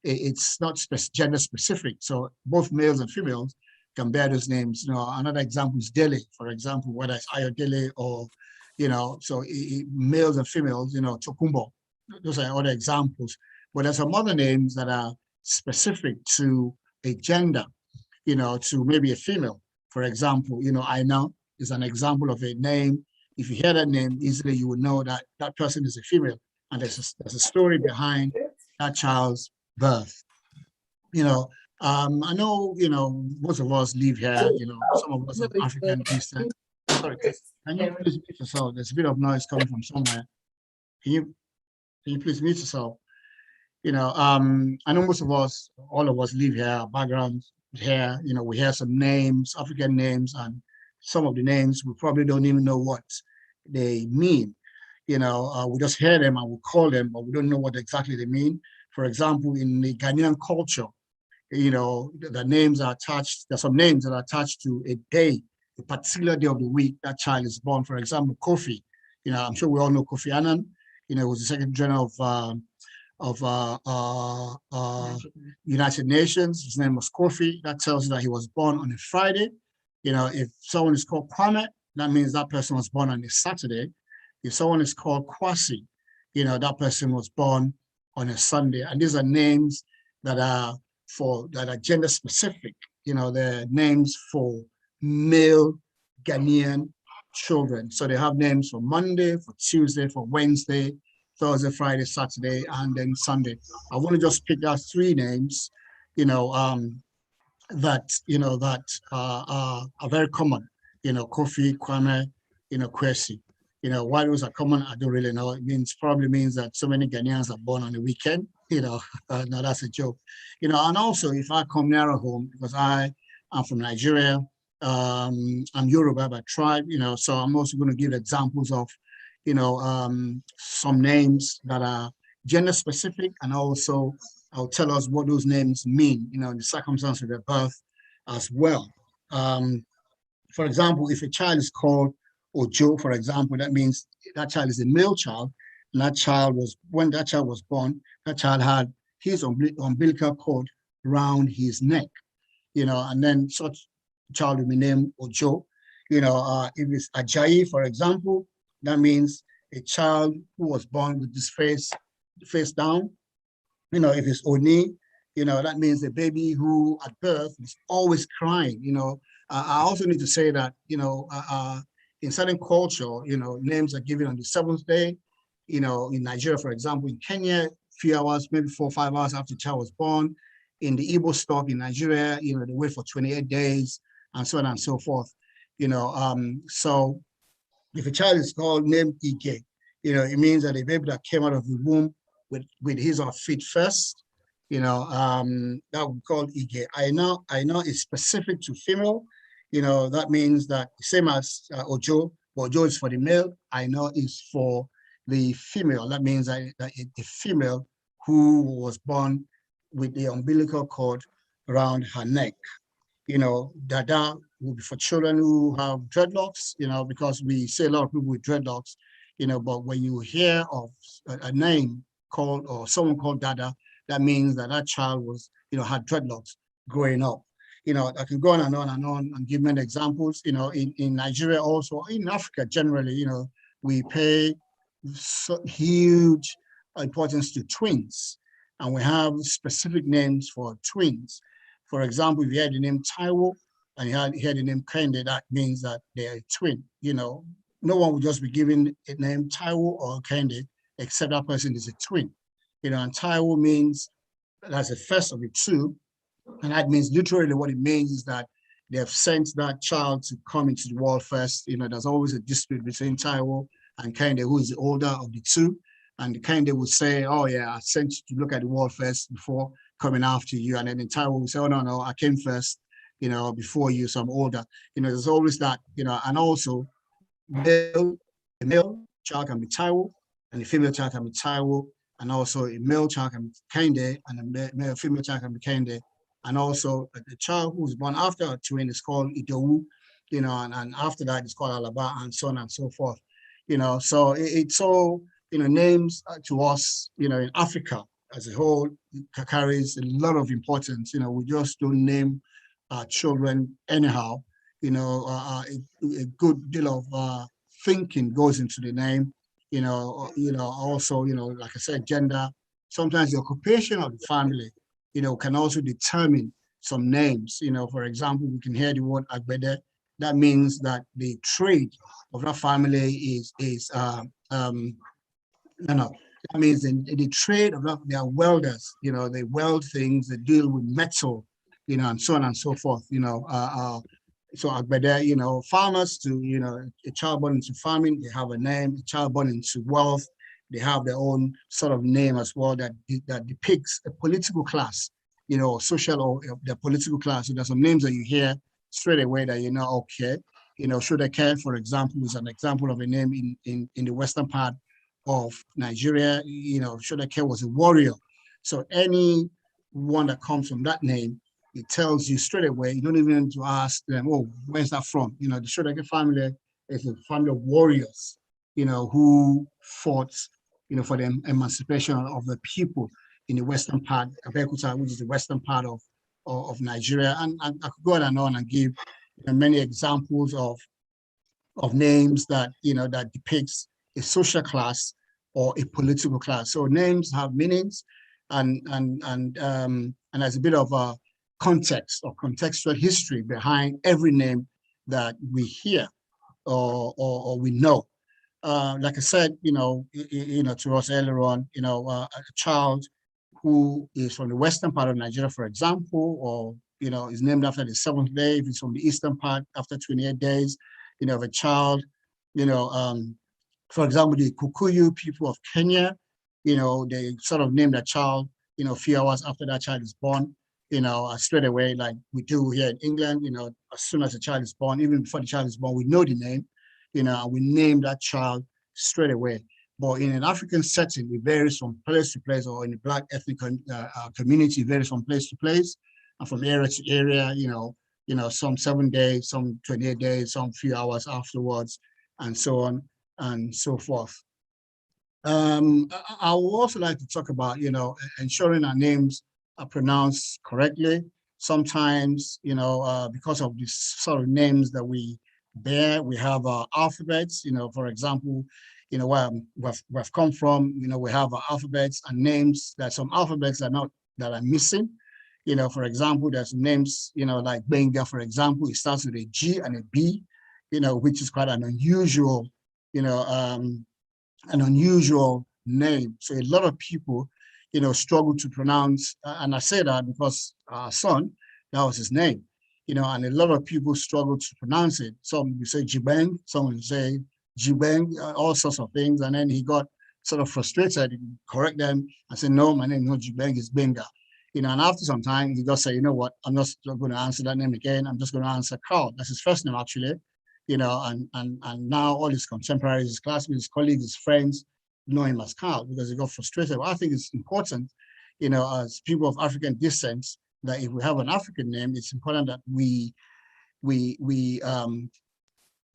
It's not gender specific. So both males and females can bear those names. Another example is Dele, for example, whether it's Ayodele or, so males and females, Tokumbo. Those are other examples. But there's some other names that are specific to a gender, to maybe a female. For example, Aina is an example of a name. If you hear that name, easily you would know that that person is a female, and there's a story behind that child's birth. I know, most of us live here, some of us are African descent. Sorry, can you please mute yourself? There's a bit of noise coming from somewhere. Can you please mute yourself? I know most of us, all of us live here, our background here, we hear some names, African names, and some of the names we probably don't even know what they mean. We just hear them and we call them, but we don't know what exactly they mean. For example, in the Ghanaian culture, the names are attached, there's some names that are attached to a day, a particular day of the week that child is born. For example, Kofi, I'm sure we all know Kofi Annan, was the Secretary General of United Nations. His name was Kofi. That tells you that he was born on a Friday. If someone is called Kwame, that means that person was born on a Saturday. If someone is called Kwasi, that person was born on a Sunday. And these are names that are gender specific. They're names for male Ghanaian children. So they have names for Monday, for Tuesday, for Wednesday, Thursday, Friday, Saturday, and then Sunday. I want to just pick out three names, that are very common. Kofi, Kwame, Kwesi. Why those are common, I don't really know. It probably means that so many Ghanaians are born on the weekend. No, that's a joke. And also if I come nearer home, because I am from Nigeria, I'm Yoruba by tribe, so I'm also going to give examples of, some names that are gender specific, and also I'll tell us what those names mean, the circumstance of their birth as well. For example, if a child is called Ojo, for example, that means that child is a male child, and when that child was born, that child had his umbilical cord around his neck, and then such child will be named Ojo. If it's Ajayi, for example, that means a child who was born with his face down. If it's Oni, that means a baby who at birth is always crying. I also need to say that, in certain culture, names are given on the 7th day. In Nigeria, for example, in Kenya, few hours, maybe 4 or 5 hours after the child was born. In the Igbo stock in Nigeria, they wait for 28 days and so on and so forth. So if a child is named Ike, it means that a baby that came out of the womb with his or her feet first, that would be called Ike. I know it's specific to female. That means that same as Ojo, Ojo is for the male. I know is for the female. That means that the female who was born with the umbilical cord around her neck. Dada will be for children who have dreadlocks, because we see a lot of people with dreadlocks, but when you hear of a name called, or someone called Dada, that means that that child was, had dreadlocks growing up. I can go on and on and on and give many examples. In Nigeria also, in Africa generally, we pay huge importance to twins, and we have specific names for twins. For example, if you had the name Taiwo and you had the name Kende, that means that they are a twin. No one would just be given a name Taiwo or Kende, except that person is a twin. And Taiwo means that's the first of the two. And that means literally what it means is that they have sent that child to come into the world first. There's always a dispute between Taiwo and Kende, who is the older of the two. And Kende would say, oh yeah, I sent you to look at the world first before coming after you. And then Taiwo would say, oh no, I came first, before you, so I'm older. There's always that, and also the male child can be Taiwo and the female child can be Taiwo, and also a male child can be Kende and a female child can be Kende. And also the child who was born after a twin is called Idowu, and after that it's called Alaba, and so on and so forth. So it's all, names to us, in Africa as a whole, it carries a lot of importance. We just don't name our children anyhow. A good deal of thinking goes into the name. Also, like I said, gender, sometimes the occupation of the family, can also determine some names. For example, we can hear the word Agbede. That means that the trade of that family that means the trade of that, they are welders. They weld things, they deal with metal, and so on and so forth. So Agbede, farmers to, a child born into farming, they have a name. A child born into wealth, they have their own sort of name as well that depicts a political class, social or the political class. So there's some names that you hear straight away that okay, Shodeke, for example, is an example of a name in the western part of Nigeria. Shodeke was a warrior. So any one that comes from that name, it tells you straight away. You don't even need to ask them, oh, where's that from? The Shodeke family is a family of warriors, who fought, for the emancipation of the people in the western part, Abeokuta, which is the western part of Nigeria. And I could go on and give many examples of names that, that depicts a social class or a political class. So names have meanings, and there's a bit of a context or contextual history behind every name that we hear or we know. Like I said, to us earlier on, a child who is from the western part of Nigeria, for example, or is named after the 7th day. If it's from the eastern part, after 28 days, of a child, for example, the Kikuyu people of Kenya, they sort of name their child, a few hours after that child is born, straight away, like we do here in England. As soon as a child is born, even before the child is born, we know the name, and we name that child straight away. But in an African setting, it varies from place to place, or in the Black ethnic community, it varies from place to place and from area to area, some 7 days, some 28 days, some few hours afterwards, and so on and so forth. I would also like to talk about, ensuring our names are pronounced correctly. Sometimes, because of the sort of names that we bear, we have alphabets, for example, where we've come from, we have alphabets and names. There's some alphabets that are missing. For example, there's names, like Benga, for example, it starts with a G and a B, which is quite an unusual, name. So a lot of people, struggle to pronounce, and I say that because our son, that was his name, and a lot of people struggle to pronounce it. Some will say Jibeng, some will say Jibeng, all sorts of things. And then he got sort of frustrated, he correct them and say, no, my name is not Jibeng, it's Benga. And after some time, he just say, you know what, I'm not going to answer that name again. I'm just going to answer Carl. That's his first name, actually. And now all his contemporaries, his classmates, his colleagues, his friends know him as Carl because he got frustrated. Well, I think it's important, as people of African descent, that if we have an African name, it's important that we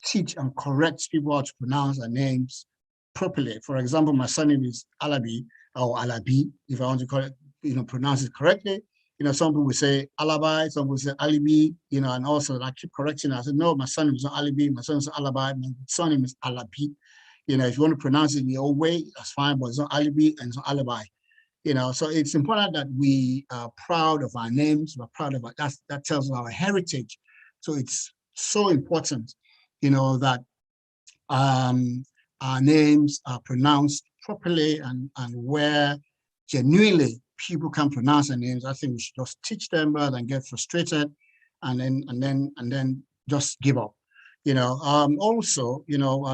teach and correct people how to pronounce their names properly. For example, my surname is Alabi or Alabi, if I want to call it, pronounce it correctly. Some people say Alabi, some people say Alibi, and also I keep correcting. I said, no, my surname is not Alibi, my surname is Alabi, my surname is Alabi. If you want to pronounce it in your own way, that's fine, but it's not Alibi and it's not Alibi. So it's important that we are proud of our names, we're proud of that tells us our heritage. So it's so important, that our names are pronounced properly and where genuinely people can pronounce their names. I think we should just teach them rather than get frustrated and then just give up. Also,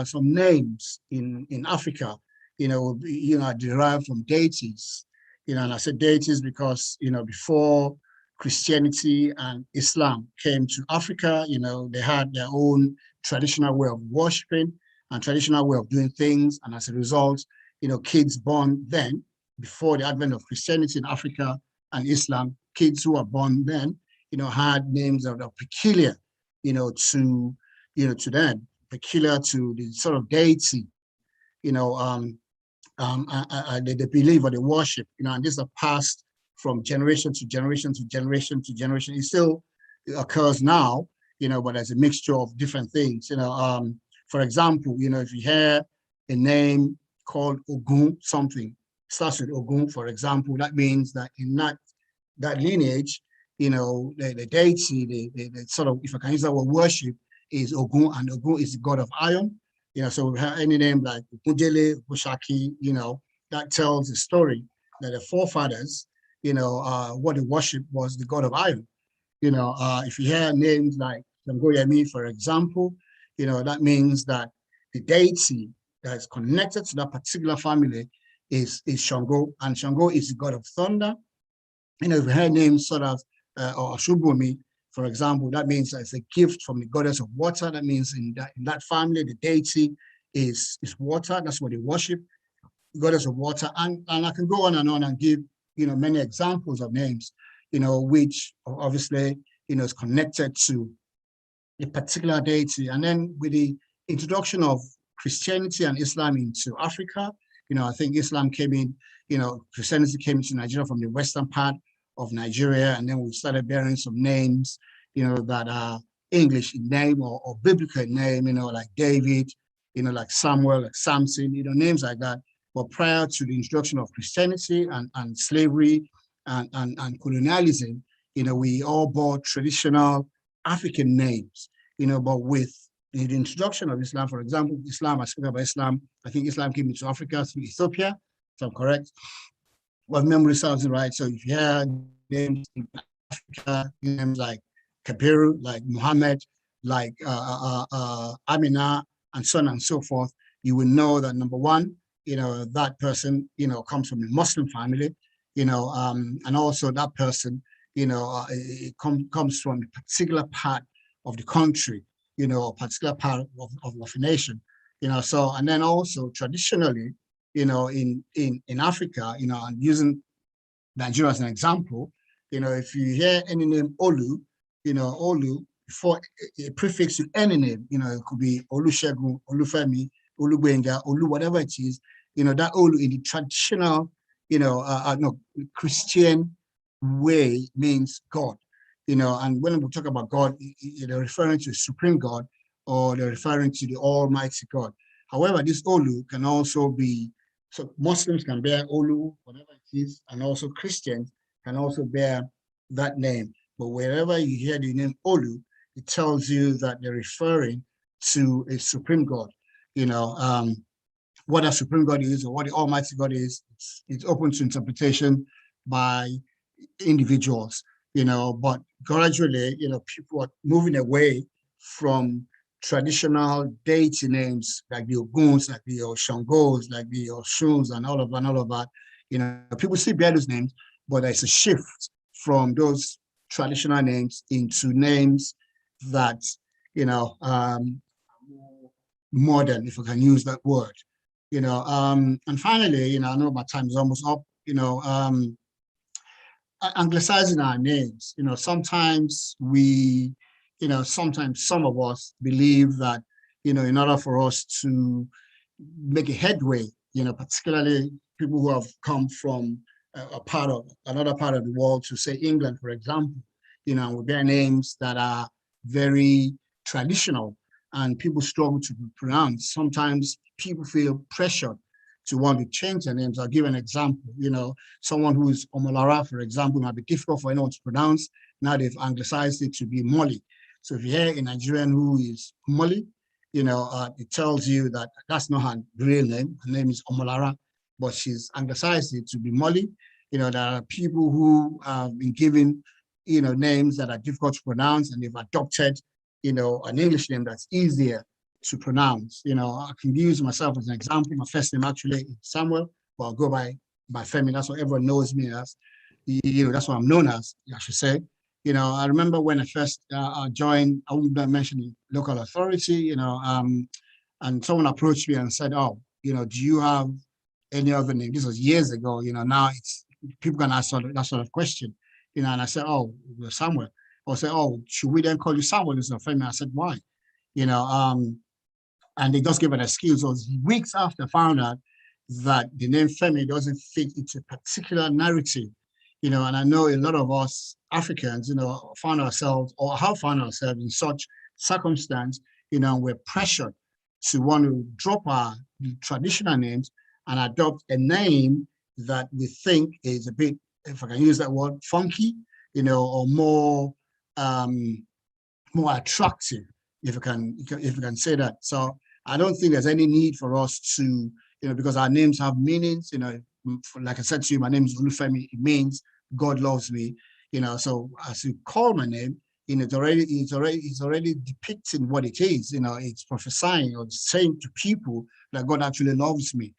some names in Africa, are derived from deities. And I said deities because, before Christianity and Islam came to Africa, they had their own traditional way of worshiping and traditional way of doing things. And as a result, kids born then, before the advent of Christianity in Africa and Islam, kids who were born then, had names that are peculiar, to them, peculiar to the sort of deity, they believe or they worship, and this is passed from generation to generation to generation to generation. It still occurs now, but there's a mixture of different things. For example, if you hear a name called Ogun, something starts with Ogun, for example, that means that in that lineage, the deity, the sort of, if I can use that word, worship is Ogun, and Ogun is the god of iron. So we have any name like Bujele, Bushaki, that tells the story that the forefathers, what they worship was the god of iron. If you hear names like Sangoyemi, for example, that means that the deity that is connected to that particular family is Shango, and Shango is the god of thunder. If you hear names sort of, or Ashubumi, for example, that means it's a gift from the goddess of water. That means in that family, the deity is water. That's what they worship, the goddess of water. And I can go on and give, many examples of names, which obviously, is connected to a particular deity. And then with the introduction of Christianity and Islam into Africa, I think Islam came in, Christianity came into Nigeria from the western part of Nigeria, and then we started bearing some names, that are English in name or biblical in name, like David, like Samuel, like Samson, names like that. But prior to the introduction of Christianity and slavery and colonialism, we all bore traditional African names, but with the introduction of Islam, for example, Islam, I speak about Islam, I think Islam came into Africa through Ethiopia, if I'm correct. Well, memory serves right. So if you have names in Africa, names like Kabiru, like Muhammad, like Amina, and so on and so forth, you will know that number one, that person, comes from a Muslim family, and also that person, it comes from a particular part of the country, a particular part of a nation, so, and then also traditionally, in Africa, and using Nigeria as an example, if you hear any name Olu, Olu, before a prefix to any name, it could be Olusegun, Olufemi, Olugbenga, Olu, whatever it is, that Olu in the traditional, Christian way means God, and when we talk about God, they're referring to a supreme God, or they're referring to the Almighty God. However, this Olu can also be, so Muslims can bear Olu, whatever it is, and also Christians can also bear that name. But wherever you hear the name Olu, it tells you that they're referring to a supreme God. What a supreme God is or what the Almighty God is, it's open to interpretation by individuals, but gradually, people are moving away from traditional deity names like the Oguns, like the Oshangos, like the Oshuns, and all of that. People still bear those names, but there's a shift from those traditional names into names that, more modern, if I can use that word. And finally, I know my time is almost up. Anglicizing our names. Sometimes we, sometimes some of us believe that, in order for us to, make a headway, particularly people who have come from another part of the world, to say England, for example, with their names that are very traditional and people struggle to pronounce. Sometimes people feel pressured to want to change their names. I'll give an example. Someone who is Omolara, for example, might be difficult for anyone to pronounce. Now they've anglicized it to be Molly. So if you hear a Nigerian who is Molly, it tells you that that's not her real name. Her name is Omolara, but she's anglicized it to be Molly. There are people who have been given, names that are difficult to pronounce, and they've adopted, an English name that's easier to pronounce. I can use myself as an example. My first name actually is Samuel, but I'll go by Femi. That's what everyone knows me as. That's what I'm known as, I should say. I remember when I first joined, I wouldn't mention the local authority, and someone approached me and said, "Oh, do you have any other name?" This was years ago. Now people can ask that sort of question, and I said, "Oh, Samuel." Or say, "Oh, should we then call you Samuel instead of Femi?" I said, "Why?" And they just gave an excuse. It was weeks after I found out that the name Femi doesn't fit into a particular narrative. And I know a lot of us Africans, found ourselves or have found ourselves in such circumstance, we're pressured to want to drop our traditional names and adopt a name that we think is a bit, if I can use that word, funky, or more attractive, if you can say that. So I don't think there's any need for us to, because our names have meanings. Like I said to you, my name is Olufemi. It means God loves me. So as you call my name, it's already depicting what it is. It's prophesying or saying to people that God actually loves me.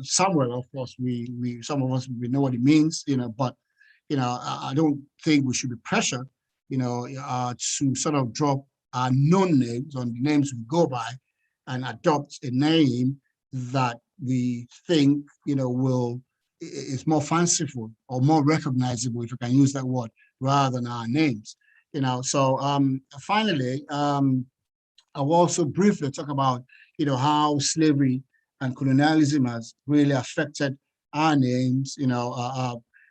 Somewhere, of course, we some of us, we know what it means. But I don't think we should be pressured, to sort of drop our known names on the names we go by and adopt a name that we think, is more fanciful or more recognizable, if you can use that word, rather than our names. So finally, I will also briefly talk about, how slavery and colonialism has really affected our names.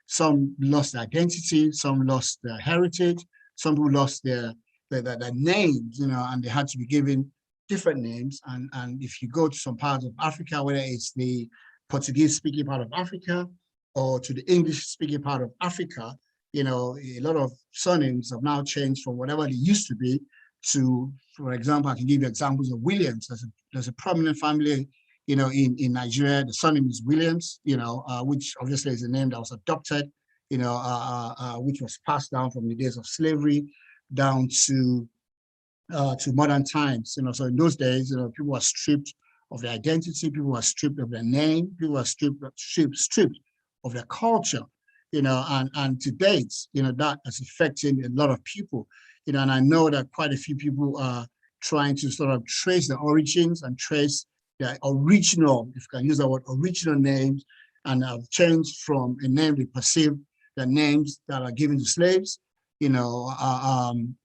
Some lost their identity, some lost their heritage, some people lost their names, and they had to be given different names. And if you go to some parts of Africa, whether it's the Portuguese-speaking part of Africa or to the English-speaking part of Africa, a lot of surnames have now changed from whatever they used to be to, for example, I can give you examples of Williams. There's a prominent family, in Nigeria. The surname is Williams, which obviously is a name that was adopted, which was passed down from the days of slavery down to modern times. So in those days, people were stripped of their identity, people were stripped of their name, people were stripped of their culture, and to date, that is affecting a lot of people, and I know that quite a few people are trying to sort of trace the origins and trace their original, if you can use that word, original names, and have changed from a name they perceive the names that are given to slaves,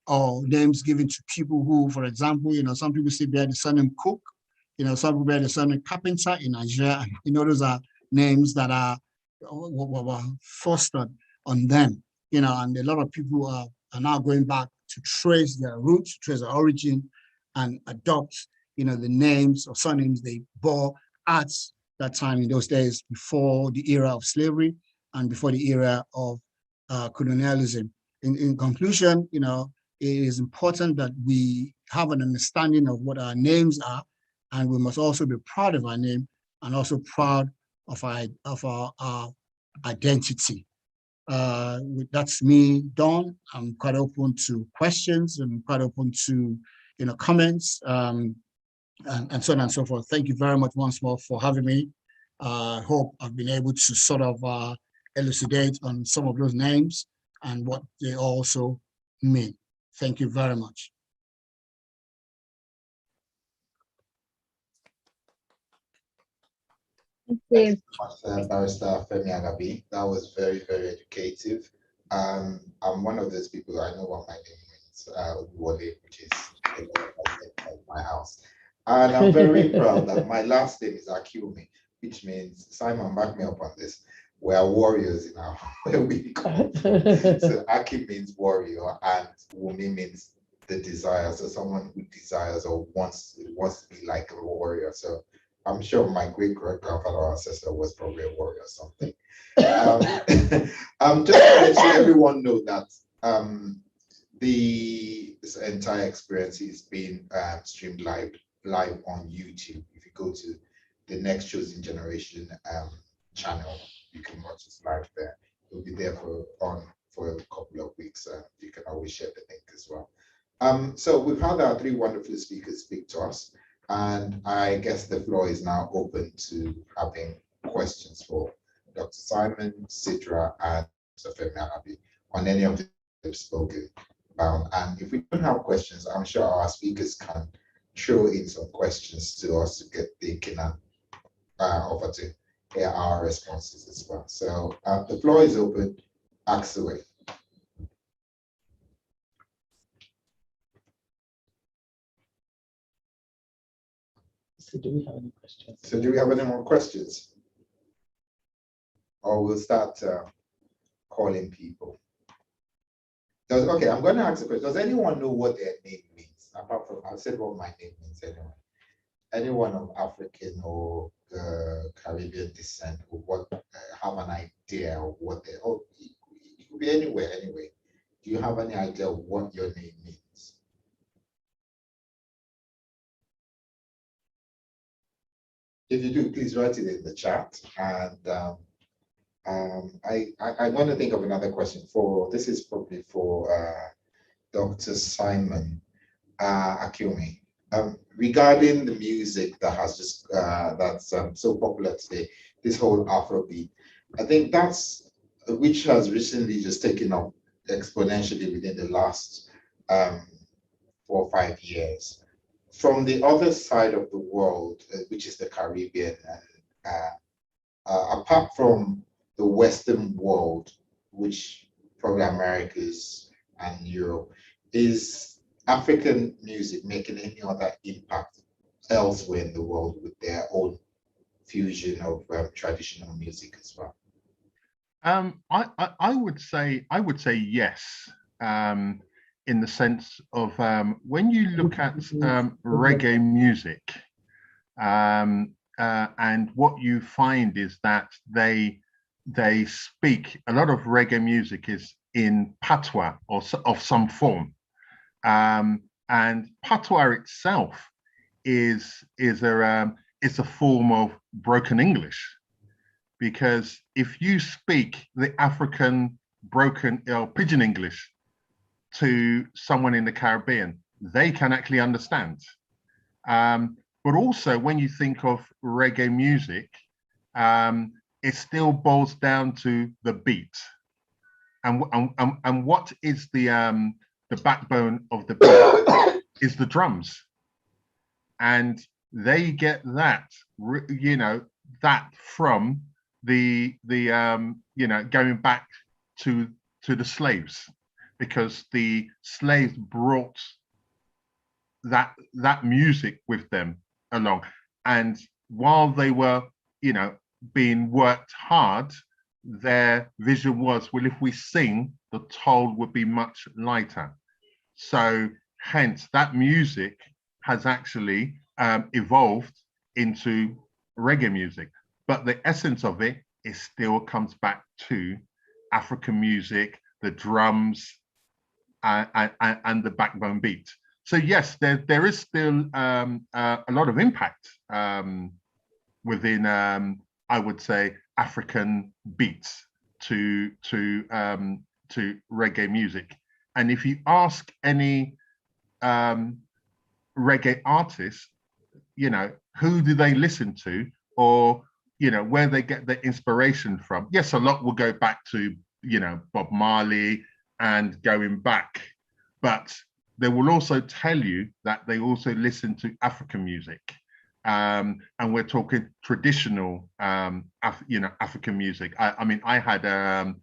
or names given to people who, for example, some people say bear the surname Cook, some people bear the surname Carpenter in Nigeria. Those are names that are fostered on them, and a lot of people are now going back to trace their roots, trace their origin, and adopt, the names or surnames they bore at that time in those days before the era of slavery and before the era of colonialism. In conclusion, it is important that we have an understanding of what our names are, and we must also be proud of our name and also proud of our identity. That's me, Don. I'm quite open to questions and quite open to comments, and so on and so forth. Thank you very much once more for having me. I hope I've been able to sort of elucidate on some of those names and what they also mean. Thank you very much. Thank you. Barrister Femi Agabi. That was very, very educative. I'm one of those people, I know what my name means, Wale, which is my house. And I'm very proud that my last name is Akumi, which means, Simon, back me up on this. We are warriors in our where we come from. So Aki means warrior and Wumi means the desire. So someone who desires or wants to be like a warrior. So I'm sure my great grandfather or ancestor was probably a warrior or something. Just to let everyone know that this entire experience is being streamed live on YouTube. If you go to the Next Chosen Generation channel, you can watch this live there. It'll be there for a couple of weeks. You can always share the link as well. So we've had our three wonderful speakers speak to us, and I guess the floor is now open to having questions for Dr. Simon, Sidra, and Dr. Femi Alabi on any of the they've spoken. And if we don't have questions, I'm sure our speakers can throw in some questions to us to get thinking and offer to hear our responses as well. So the floor is open. Ask away. So do we have any questions? So do we have any more questions? Or we'll start calling people. Okay, I'm going to ask a question. Does anyone know what their name means? Apart from, I've said what my name means anyway. Anyone of African or Caribbean descent who have an idea of what they, oh, it could be anywhere anyway. Do you have any idea of what your name means? If you do, please write it in the chat. And I'm going to think of another question this is probably for Dr. Simon Akumi. Regarding the music that has just that's so popular today, this whole Afrobeat, I think that's which has recently just taken off exponentially within the last 4 or 5 years. From the other side of the world, which is the Caribbean, apart from the Western world, which probably Americas and Europe, is African music making any other impact elsewhere in the world with their own fusion of traditional music as well? I would say yes, in the sense of when you look at reggae music, and what you find is that they speak, a lot of reggae music is in patois or of some form, and patois itself is a form of broken English, because if you speak the African broken pidgin English to someone in the Caribbean, they can actually understand. But also when you think of reggae music, it still boils down to the beat. And what is the backbone of the beat is the drums. And they get that, that from the going back to the slaves, because the slaves brought that music with them along, and while they were being worked hard, their vision was, well, if we sing, the toll would be much lighter. So hence that music has actually evolved into reggae music, but the essence of it still comes back to African music, the drums, and the backbone beat. So yes, there is still a lot of impact within, I would say, African beats to reggae music. And if you ask any reggae artists, who do they listen to, or where they get their inspiration from? Yes, a lot will go back to Bob Marley and going back, but they will also tell you that they also listen to African music, and we're talking traditional African music. I mean, I had a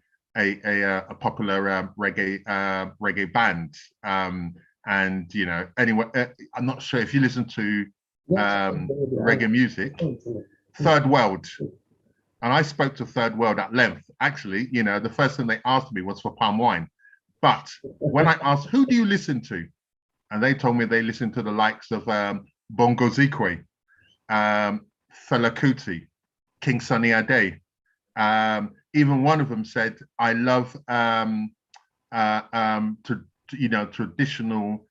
popular reggae band, and anyway, I'm not sure if you listen to reggae music, Third World. And I spoke to Third World at length. Actually, you know, the first thing they asked me was for palm wine. But when I asked, who do you listen to? And they told me they listen to the likes of Bongo Zikwe, Fela Kuti, King Sunny Ade. Even one of them said, I love traditional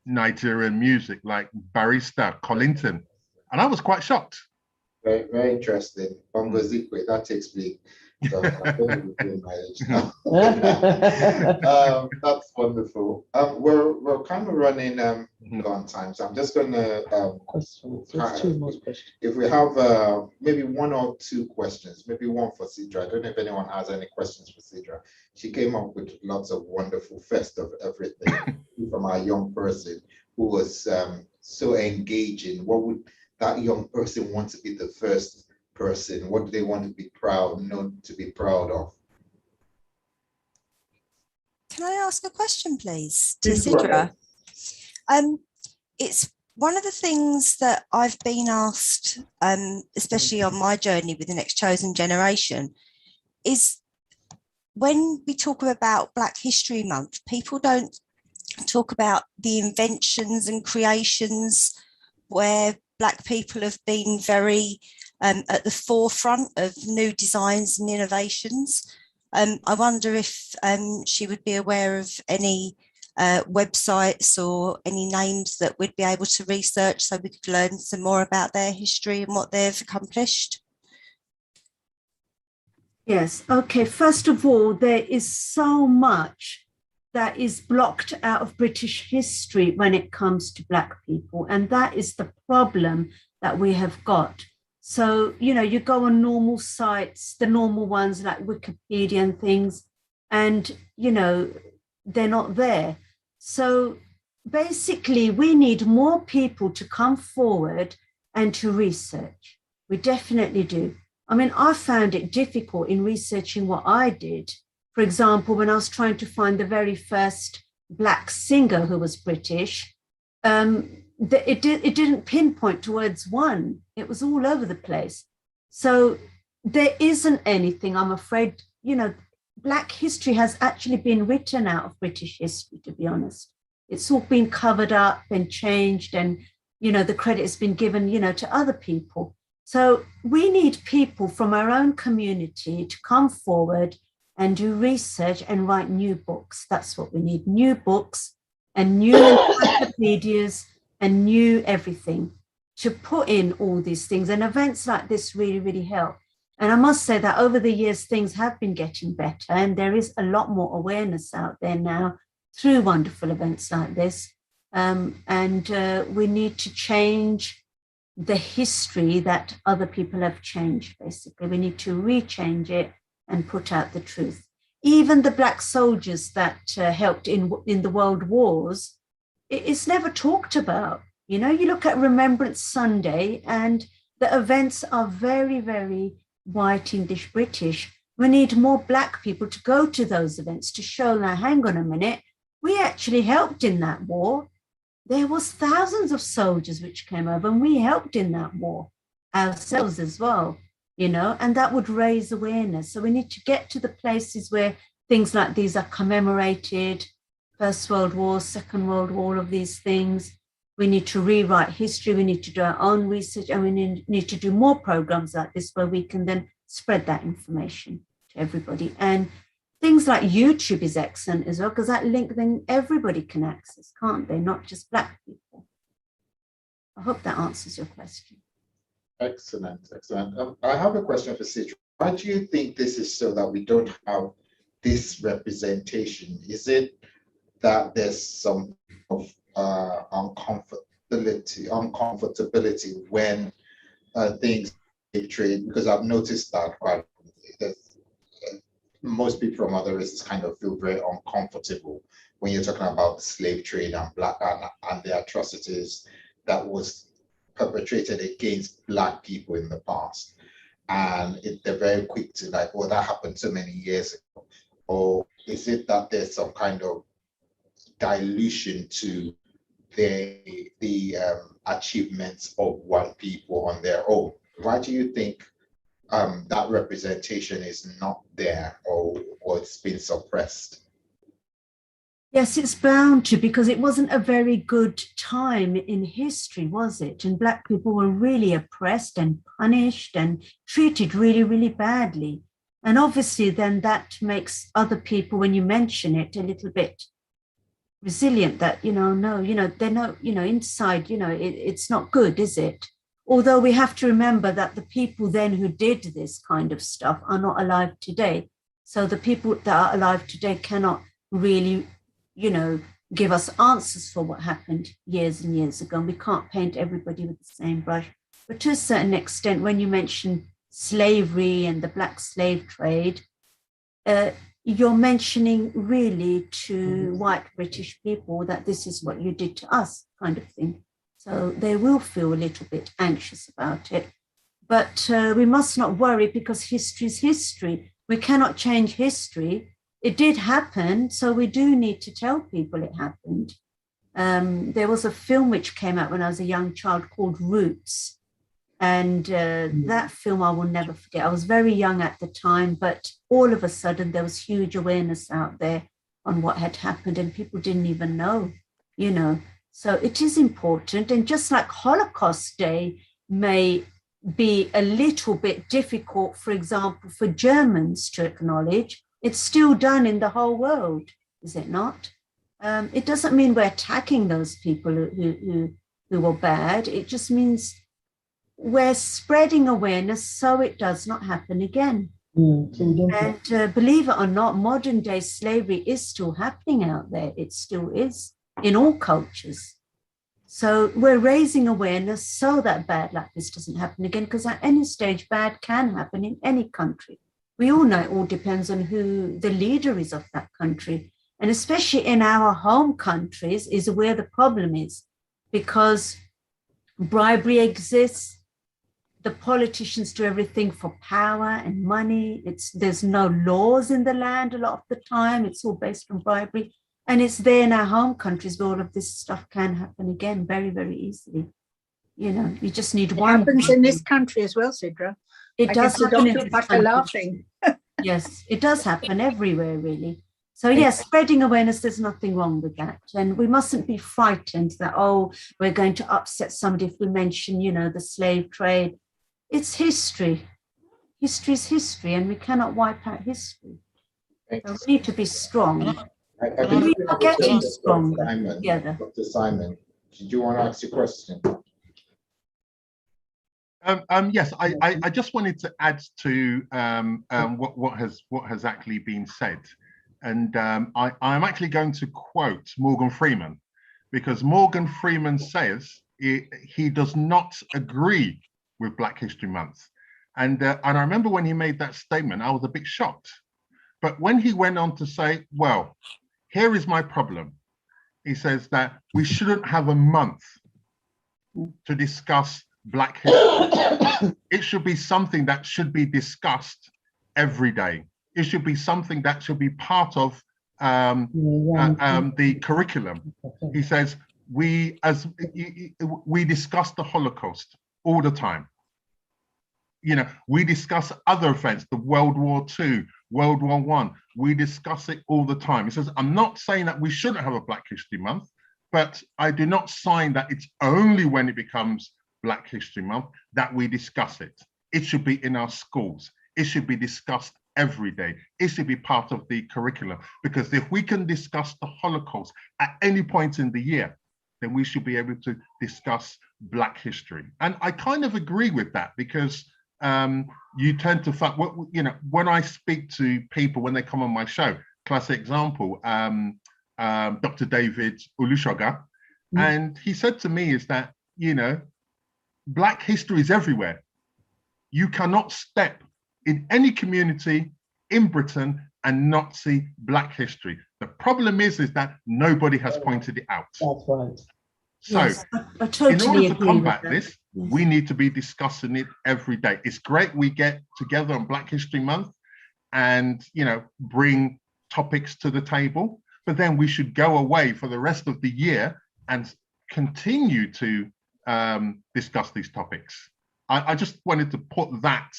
Nigerian music like Barrister, Collington. And I was quite shocked. Very, very interesting. Bongo Zikwe, that takes me. So I think we're my age now. That's wonderful. We're kind of running on time, so I'm just gonna if we have maybe one or two questions, maybe one for Sidra. I don't know if anyone has any questions for Sidra. She came up with lots of wonderful first of everything from our young person who was so engaging. What would that young person want to be the first person? What do they want to be known to be proud of? Can I ask a question, please, to Sidra? It's one of the things that I've been asked, especially on my journey with the Next Chosen Generation, is when we talk about Black History Month, people don't talk about the inventions and creations where Black people have been very at the forefront of new designs and innovations. I wonder if she would be aware of any websites or any names that we'd be able to research so we could learn some more about their history and what they've accomplished. Yes, okay. First of all, there is so much that is blocked out of British history when it comes to Black people. And that is the problem that we have got. So, you know, you go on normal sites, the normal ones like Wikipedia and things, and, you know, they're not there. So basically, we need more people to come forward and to research. We definitely do. I mean, I found it difficult in researching what I did. For example, when I was trying to find the very first Black singer who was British, it didn't pinpoint towards one. It was all over the place. So there isn't anything, I'm afraid, you know, Black history has actually been written out of British history, to be honest. It's all been covered up and changed and, you know, the credit has been given, you know, to other people. So we need people from our own community to come forward and do research and write new books. That's what we need, new books and new encyclopedias and new everything to put in all these things. And events like this really, really help. And I must say that over the years, things have been getting better and there is a lot more awareness out there now through wonderful events like this. We need to change the history that other people have changed, basically. We need to rechange it and put out the truth. Even the Black soldiers that helped in the world wars, it's never talked about. You know, you look at Remembrance Sunday and the events are very, very white, English, British. We need more Black people to go to those events to show, now, hang on a minute, we actually helped in that war. There was thousands of soldiers which came over and we helped in that war ourselves as well, you know, and that would raise awareness. So we need to get to the places where things like these are commemorated, First World War, Second World War, all of these things. We need to rewrite history. We need to do our own research and we need to do more programs like this where we can then spread that information to everybody. And things like YouTube is excellent as well because that link then everybody can access, can't they? Not just Black people. I hope that answers your question. Excellent, excellent. I have a question for Sidra. Why do you think this is so that we don't have this representation? Is it that there's some of uncomfortability when things trade? Because I've noticed that most people from other races kind of feel very uncomfortable when you're talking about the slave trade and and the atrocities that was perpetrated against Black people in the past. And they're very quick to like, well, that happened so many years ago. Or is it that there's some kind of dilution to the achievements of one people on their own? Why do you think that representation is not there, or it's been suppressed? Yes, it's bound to, because it wasn't a very good time in history, was it? And Black people were really oppressed and punished and treated really, really badly. And obviously then that makes other people, when you mention it, a little bit resilient, that, no, they're not, inside, it's not good, is it? Although we have to remember that the people then who did this kind of stuff are not alive today. So the people that are alive today cannot really, give us answers for what happened years and years ago. And we can't paint everybody with the same brush. But to a certain extent, when you mention slavery and the Black slave trade, you're mentioning really to white British people that this is what you did to us, kind of thing. So they will feel a little bit anxious about it. But we must not worry, because history is history. We cannot change history. It did happen, so we do need to tell people it happened. There was a film which came out when I was a young child called Roots. And that film I will never forget. I was very young at the time, but all of a sudden there was huge awareness out there on what had happened, and people didn't even know, So it is important. And just like Holocaust Day may be a little bit difficult, for example, for Germans to acknowledge, it's still done in the whole world, is it not? It doesn't mean we're attacking those people who were bad. It just means we're spreading awareness so it does not happen again. And believe it or not, modern day slavery is still happening out there. It still is in all cultures. So we're raising awareness so that bad like this doesn't happen again, because at any stage, bad can happen in any country. We all know it all depends on who the leader is of that country. And especially in our home countries is where the problem is, because bribery exists. The politicians do everything for power and money. There's no laws in the land a lot of the time. It's all based on bribery. And it's there in our home countries where all of this stuff can happen again very, very easily. You just need one. It happens in this country as well, Sidra. It does happen in this country. Laughing. Yes, it does happen everywhere, really. So yes, spreading awareness, there's nothing wrong with that. And we mustn't be frightened that, we're going to upset somebody if we mention, the slave trade. It's history. History is history, and we cannot wipe out history. So we need to be strong. We are getting stronger together. Dr. Simon, did you want to ask your question? Yes, I just wanted to add to what has actually been said, and I'm actually going to quote Morgan Freeman, because Morgan Freeman says he does not agree with Black History Month, and I remember when he made that statement, I was a bit shocked. But when he went on to say, well, here is my problem, he says that we shouldn't have a month to discuss Black history. It should be something that should be discussed every day. It should be something that should be part of the curriculum. He says we discuss the Holocaust all the time. We discuss other events, the World War II, World War I. We discuss it all the time. He says, I'm not saying that we shouldn't have a Black History Month, but I do not sign that it's only when it becomes Black History Month that we discuss it. It should be in our schools. It should be discussed every day. It should be part of the curriculum, because if we can discuss the Holocaust at any point in the year, then we should be able to discuss Black history. And I kind of agree with that, because you tend to find, when I speak to people when they come on my show, classic example, Dr. David Olusoga, and he said to me is that, Black history is everywhere. You cannot step in any community in Britain and not see Black history. The problem is that nobody has pointed it out. That's right. So Yes, I totally in order to agree combat with that. this, we need to be discussing it every day. It's great we get together on Black History Month and, bring topics to the table, but then we should go away for the rest of the year and continue to discuss these topics. I just wanted to put that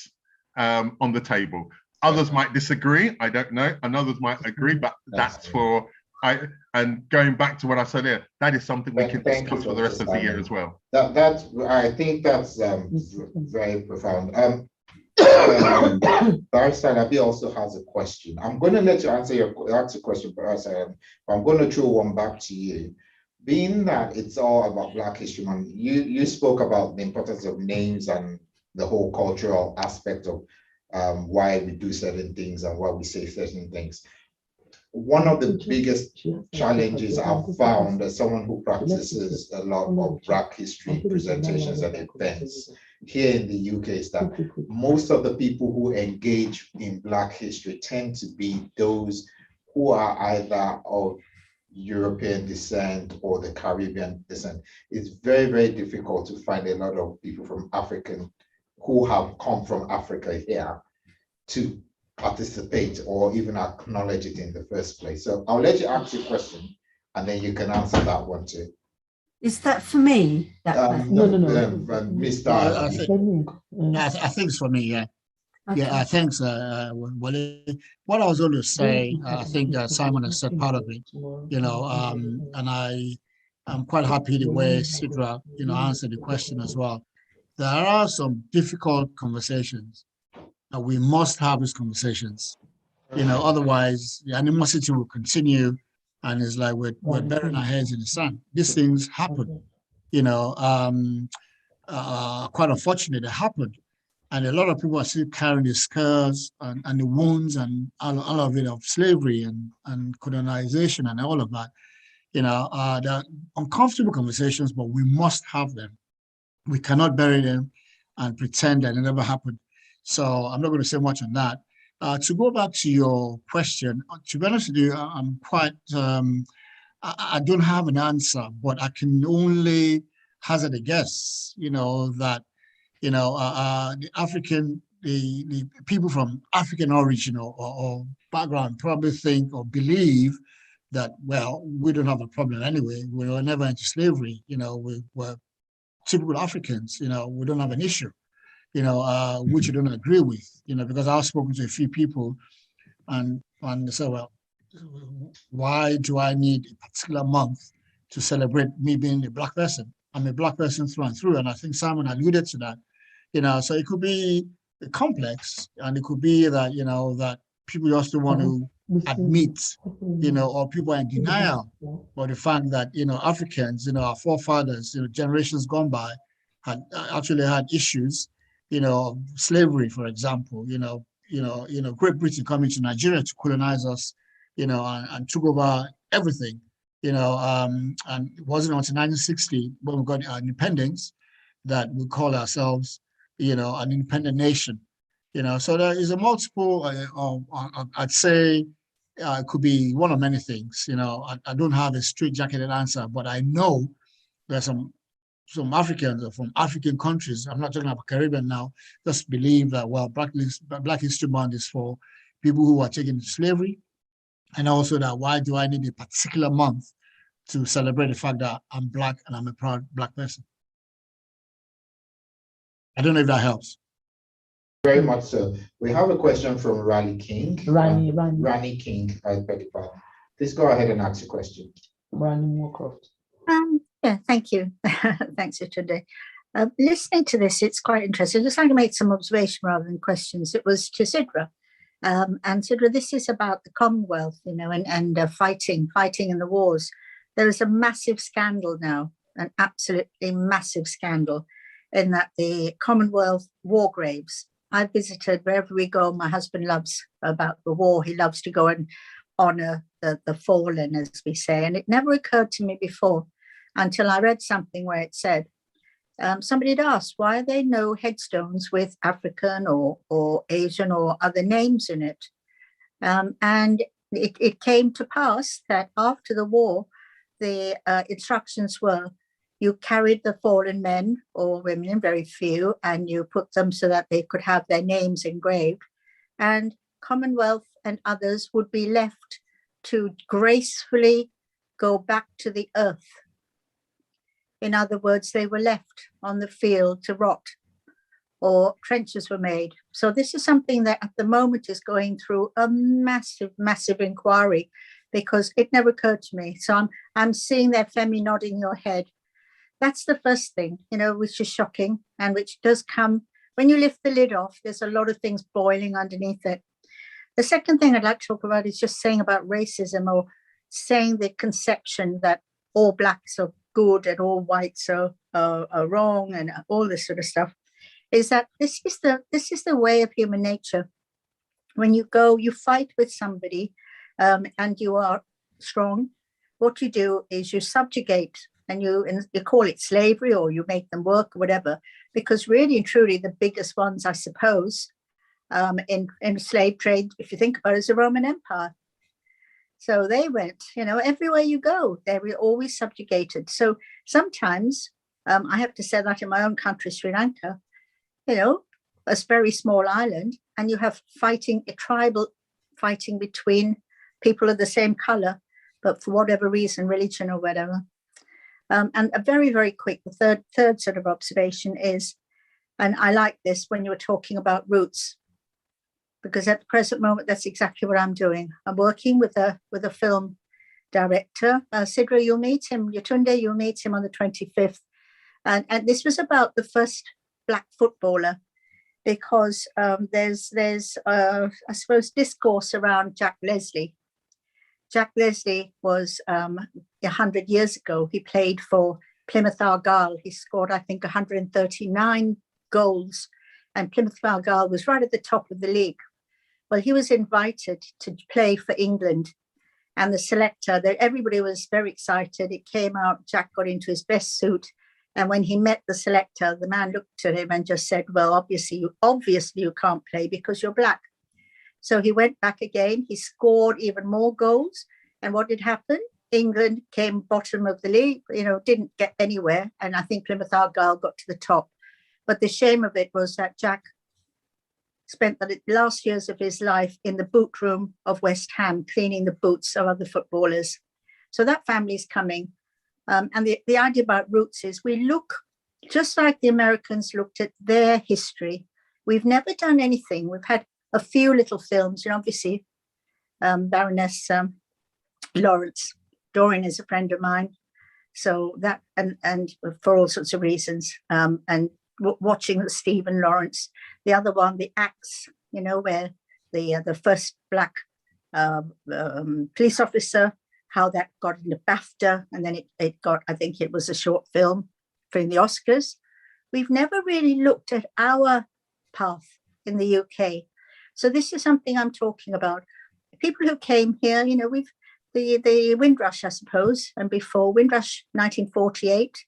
on the table. Others might disagree, I don't know, and others might agree, but that's for, and going back to what I said here, that is something we can discuss for the rest of the year as well. I think that's very profound. Barrister Nabi also has a question. I'm going to let you answer a question, Barrister, but I'm going to throw one back to you. Being that it's all about Black History Month, you spoke about the importance of names and the whole cultural aspect of why we do certain things and why we say certain things. One of the biggest challenges I've found as someone who practices a lot of Black history presentations and events here in the UK is that most of the people who engage in Black history tend to be those who are either of European descent or the Caribbean descent. It's very, very difficult to find a lot of people from African who have come from Africa here to participate or even acknowledge it in the first place. So I'll let you ask your question and then you can answer that one too. Is that for me? No. Mr. I think it's for me, yeah. Okay. Yeah, thanks. What I was going to say, I think Simon has said part of it, and I'm quite happy the way Sidra, answered the question as well. There are some difficult conversations, and we must have these conversations. Otherwise the animosity will continue, and it's like we're burying our heads in the sand. These things happen, quite unfortunate, it happened. And a lot of people are still carrying the scars and the wounds and all of it of slavery and colonization and all of that. They're uncomfortable conversations, but we must have them. We cannot bury them and pretend that it never happened. So I'm not going to say much on that. To go back to your question, to be honest with you, I'm quite, I don't have an answer, but I can only hazard a guess, that the people from African origin or background probably think or believe that, well, we don't have a problem anyway. We were never into slavery. We're typical Africans. We don't have an issue. Which you don't agree with. Because I've spoken to a few people, and they say, well, why do I need a particular month to celebrate me being a Black person? I'm a Black person through and through, and I think Simon alluded to that. So it could be complex, and it could be that, that people just don't want to admit, or people are in denial for the fact that, Africans, our forefathers, generations gone by, had actually had issues, slavery, for example, Great Britain coming to Nigeria to colonize us, and took over everything, and it wasn't until 1960 when we got our independence that we call ourselves, an independent nation, so there is a multiple, I'd say it could be one of many things, I don't have a straight-jacketed answer, but I know there's some Africans from African countries, I'm not talking about Caribbean now, just believe that, well, Black History Month is for people who are taken into slavery, and also that why do I need a particular month to celebrate the fact that I'm Black and I'm a proud Black person. I don't know if that helps. Very much so. We have a question from Rani King. Rani King, I beg your pardon. Please go ahead and ask your question. Rani Moorcroft. Yeah, thank you. Thanks, Yetunde. Listening to this, it's quite interesting. Just like to make some observation rather than questions. It was to Sidra. And Sidra, this is about the Commonwealth, and fighting in the wars. There is a massive scandal now, an absolutely massive scandal, in that the Commonwealth war graves. I visited wherever we go. My husband loves about the war. He loves to go and honor the fallen, as we say. And it never occurred to me before until I read something where it said, somebody had asked, why are there no headstones with African or Asian or other names in it? And it came to pass that after the war, the instructions were, you carried the fallen men or women, very few, and you put them so that they could have their names engraved. And Commonwealth and others would be left to gracefully go back to the earth. In other words, they were left on the field to rot, or trenches were made. So this is something that at the moment is going through a massive, massive inquiry, because it never occurred to me. So I'm seeing there, Femi, nodding your head. That's the first thing, which is shocking, and which does come when you lift the lid off. There's a lot of things boiling underneath it. The second thing I'd like to talk about is just saying about racism, or saying the conception that all blacks are good and all whites are wrong, and all this sort of stuff. Is that this is the way of human nature. When you fight with somebody, and you are strong, what you do is you subjugate, and you call it slavery, or you make them work, or whatever. Because really and truly, the biggest ones, I suppose, in slave trade, if you think about it, is the Roman Empire. So they went, everywhere you go, they were always subjugated. So sometimes, I have to say that in my own country, Sri Lanka, a very small island, and you have tribal fighting between people of the same color, but for whatever reason, religion or whatever. And a very, very quick, the third sort of observation is, and I like this when you were talking about roots, because at the present moment, that's exactly what I'm doing. I'm working with a film director. Sidra, you'll meet him. Yatunde, you'll meet him on the 25th. And this was about the first Black footballer, because there's I suppose, discourse around Jack Leslie. Jack Leslie was 100 years ago. He played for Plymouth Argyle. He scored, I think, 139 goals, and Plymouth Argyle was right at the top of the league. Well, he was invited to play for England, and the selector, everybody was very excited. It came out, Jack got into his best suit, and when he met the selector, the man looked at him and just said, well, obviously you can't play because you're black. So he went back again. He scored even more goals. And what did happen? England came bottom of the league, didn't get anywhere. And I think Plymouth Argyle got to the top. But the shame of it was that Jack spent the last years of his life in the boot room of West Ham, cleaning the boots of other footballers. So that family's coming. And the idea about roots is we look just like the Americans looked at their history. We've never done anything. We've had a few little films, obviously, Baroness Lawrence, Dorian is a friend of mine. So that, and for all sorts of reasons, and watching Stephen Lawrence, the other one, The Axe, where the first black police officer, how that got into BAFTA, and then it got, I think it was a short film for the Oscars. We've never really looked at our path in the UK. So this is something I'm talking about. People who came here, we've the Windrush, I suppose, and before Windrush, 1948.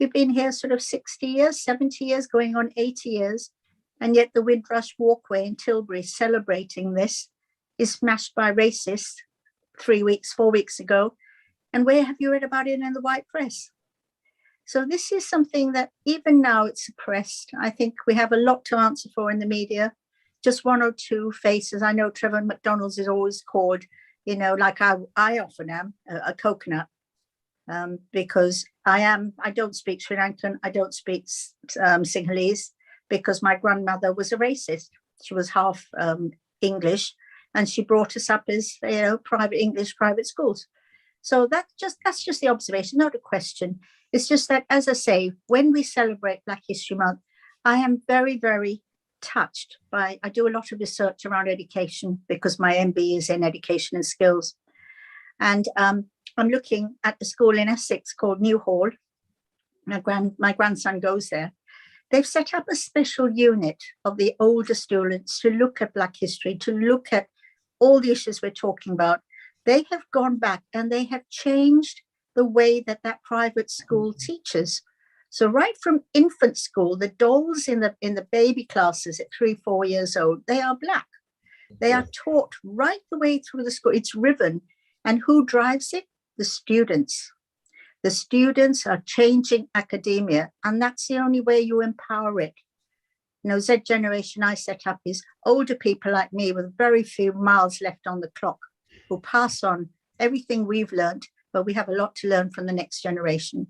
We've been here sort of 60 years, 70 years, going on 80 years. And yet the Windrush walkway in Tilbury celebrating this is smashed by racists 4 weeks ago. And where have you read about it in the white press? So this is something that even now it's suppressed. I think we have a lot to answer for in the media. Just one or two faces. I know Trevor McDonald's is always called, like I often am, a coconut, because I don't speak Sri Lankan, I don't speak Sinhalese, because my grandmother was a racist. She was half English, and she brought us up as private English private schools. So that's just the observation, not a question. It's just that, as I say, when we celebrate Black History Month, I am very, very touched by, I do a lot of research around education because my MB is in education and skills. And I'm looking at the school in Essex called Newhall. My grandson goes there. They've set up a special unit of the older students to look at Black history, to look at all the issues we're talking about. They have gone back and they have changed the way that private school teaches. So right from infant school, the dolls in the baby classes at 3-4 years old, they are Black. They are taught right the way through the school. It's riven. And who drives it? The students. The students are changing academia, and that's the only way you empower it. Z generation I set up is older people like me with very few miles left on the clock who pass on everything we've learned, but we have a lot to learn from the next generation.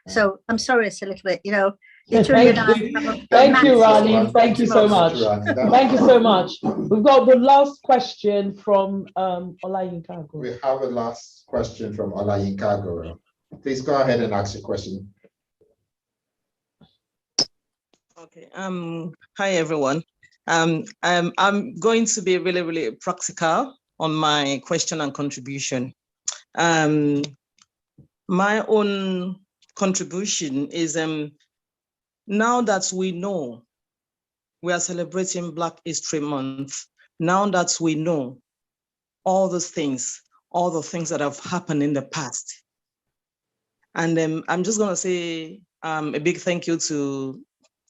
So I'm sorry, it's a little bit, you know, Victoria and I have a Thank you, massive Rani. Thank you so much. Thank you so much. We've got the last question from Olayinka. We have a last question from Olayinka Goro. Please go ahead and ask your question. Okay. Hi everyone. I'm going to be really, really practical on my question and contribution. My own contribution is now that we know we are celebrating Black History Month, now that we know all the things that have happened in the past. And I'm just gonna say a big thank you to,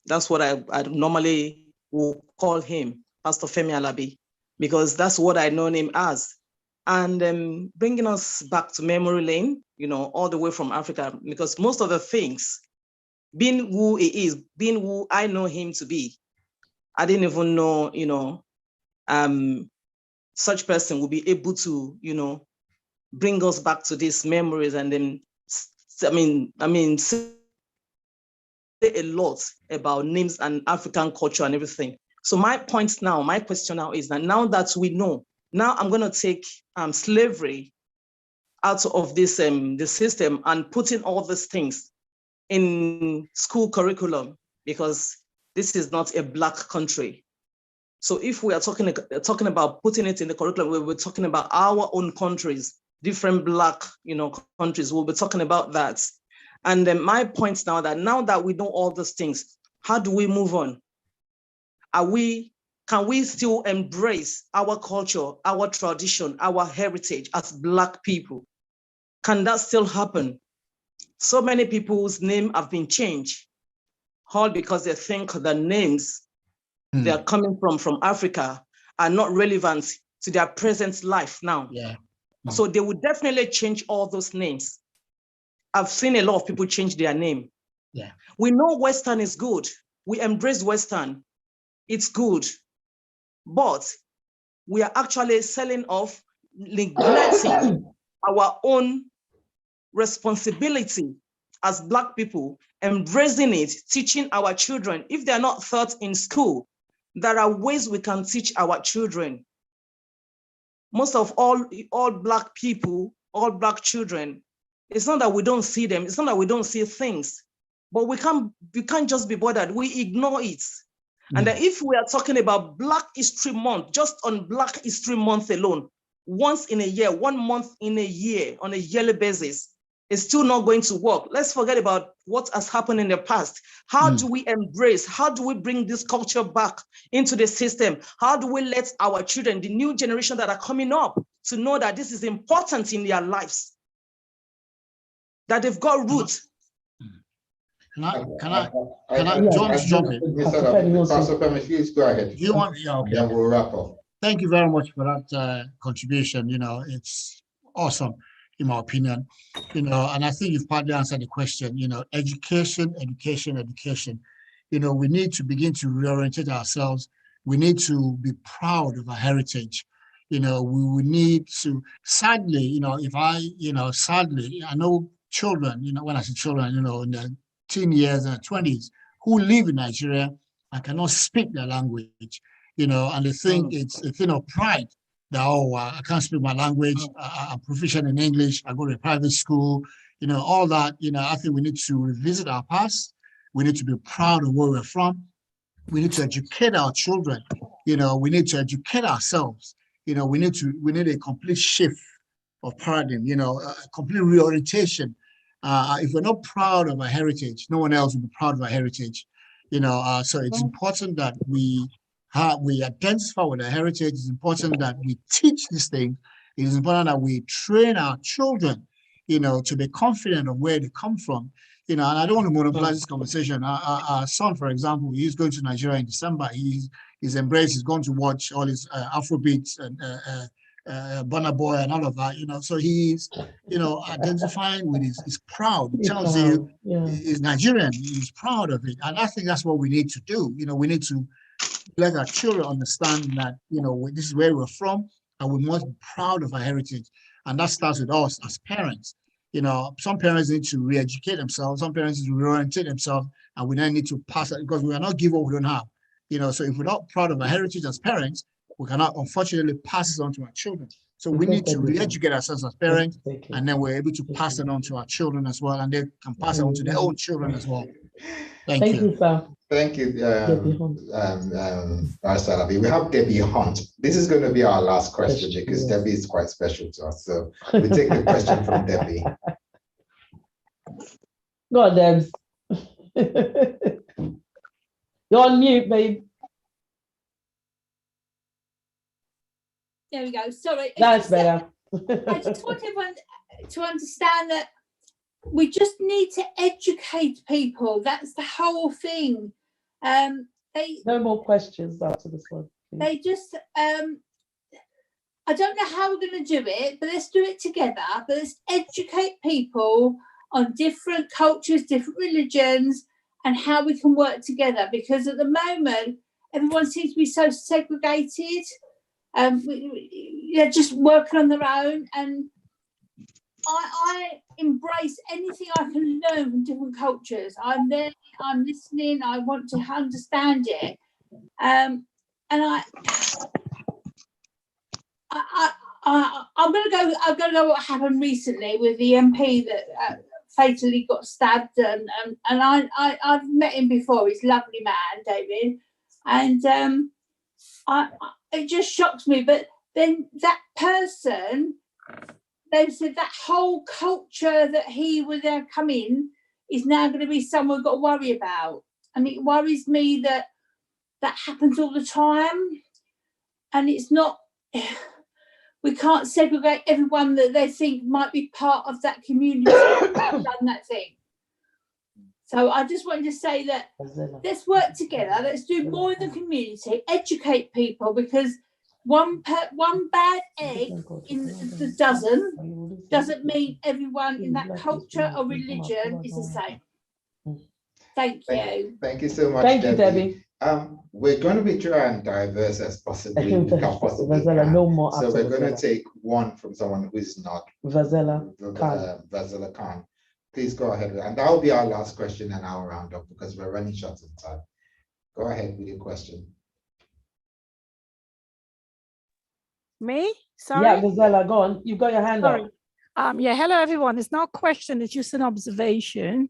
that's what I normally will call him, Pastor Femi Alabi, because that's what I know him as. And bringing us back to memory lane, you know, all the way from Africa, because most of the things, being who he is, being who I know him to be, I didn't even know, you know, such person will be able to, you know, bring us back to these memories. And then, I mean, say a lot about names and African culture and everything. So my point now, my question now is that now that we know, now I'm going to take slavery out of this the system and putting all these things in school curriculum, because this is not a Black country. So if we are talking about putting it in the curriculum, we're talking about our own countries, different Black, you know, countries. We'll be talking about that. And then my point now that we know all these things, how do we move on? Can we still embrace our culture, our tradition, our heritage as Black people? Can that still happen? So many people's names have been changed, all because they think the names they are coming from Africa are not relevant to their present life now. Yeah. So they would definitely change all those names. I've seen a lot of people change their name. Yeah. We know Western is good. We embrace Western. It's good. But we are actually selling off, neglecting our own responsibility as Black people, embracing it, teaching our children. If they're not taught in school, there are ways we can teach our children. Most of all Black people, all Black children, it's not that we don't see them, it's not that we don't see things, but we can't just be bothered, we ignore it. And then if we are talking about Black History Month, just on Black History Month alone, once in a year, 1 month in a year, on a yearly basis, it's still not going to work. Let's forget about what has happened in the past. How do we embrace, how do we bring this culture back into the system? How do we let our children, the new generation that are coming up, to know that this is important in their lives, that they've got roots? Can I jump in? Pastor Femi, please go ahead. You want, yeah, okay. Then we'll wrap up. Thank you very much for that contribution. You know, it's awesome, in my opinion. You know, and I think you've partly answered the question. You know, education. You know, we need to begin to reorientate ourselves. We need to be proud of our heritage. You know, we need to, sadly, you know, sadly, I know children, you know, when I say children, you know, in their teen years and 20s, who live in Nigeria and cannot speak their language, you know, and they think it's a thing of pride that, oh, I can't speak my language, I'm proficient in English, I go to a private school, you know, all that. You know, I think we need to revisit our past. We need to be proud of where we're from. We need to educate our children. You know, we need to educate ourselves. You know, we need a complete shift of paradigm, you know, a complete reorientation. If we're not proud of our heritage, no one else will be proud of our heritage. You know, so it's important that we identify with our heritage. It's important that we teach this thing. It is important that we train our children, you know, to be confident of where they come from. You know, and I don't want to monopolize this conversation. Our son, for example, he's going to Nigeria in December. He's embraced. He's going to watch all his Afrobeats and Burna Boy and all of that, you know, so he's, you know, identifying with he's proud. He tells you he's Nigerian, he's proud of it. And I think that's what we need to do. You know, we need to let our children understand that, you know, this is where we're from and we must be proud of our heritage. And that starts with us as parents. You know, some parents need to re-educate themselves. Some parents need to reorientate themselves, and we then need to pass it because we are not give what we don't have. You know, so if we're not proud of our heritage as parents, we cannot unfortunately pass it on to our children. So we need to re-educate ourselves as parents, and then we're able to pass it on to our children as well, and they can pass it on to their own children as well. Thank you. Sir. Thank you, Salabi. We have Debbie Hunt. This is going to be our last question because Debbie is quite special to us. So we take the question from Debbie. Go on, Debs. You're on mute, babe. There we go. Sorry. That's better. I just want everyone to understand that we just need to educate people. That's the whole thing. No more questions after this one. Please. They just, I don't know how we're going to do it, but let's do it together. But let's educate people on different cultures, different religions, and how we can work together. Because at the moment, everyone seems to be so segregated. They're just working on their own, and I embrace anything I can learn from different cultures. I'm there, I'm listening, I want to understand it. And I'm gonna go what happened recently with the MP that fatally got stabbed, and I've met him before. He's a lovely man, David, and it just shocks me. But then that person, they said that whole culture that he would come in is now going to be someone we've got to worry about. And it worries me that that happens all the time. And it's not, we can't segregate everyone that they think might be part of that community that's done that thing. So I just wanted to say that let's work together. Let's do more in the community, educate people, because one bad egg in the dozen doesn't mean everyone in that culture or religion is the same. Thank you. Thank you so much. Thank you, Debbie. We're going to be trying diverse as possibly we can possibly Vazela, can. no more. So we're going to take one from someone who is not Vazela Khan. Please go ahead, and that will be our last question, and I'll round up because we're running short of time. Go ahead with your question. Me? Sorry. Yeah, Vazela, go on. You've got your hand up. Yeah, hello everyone. It's not a question, it's just an observation.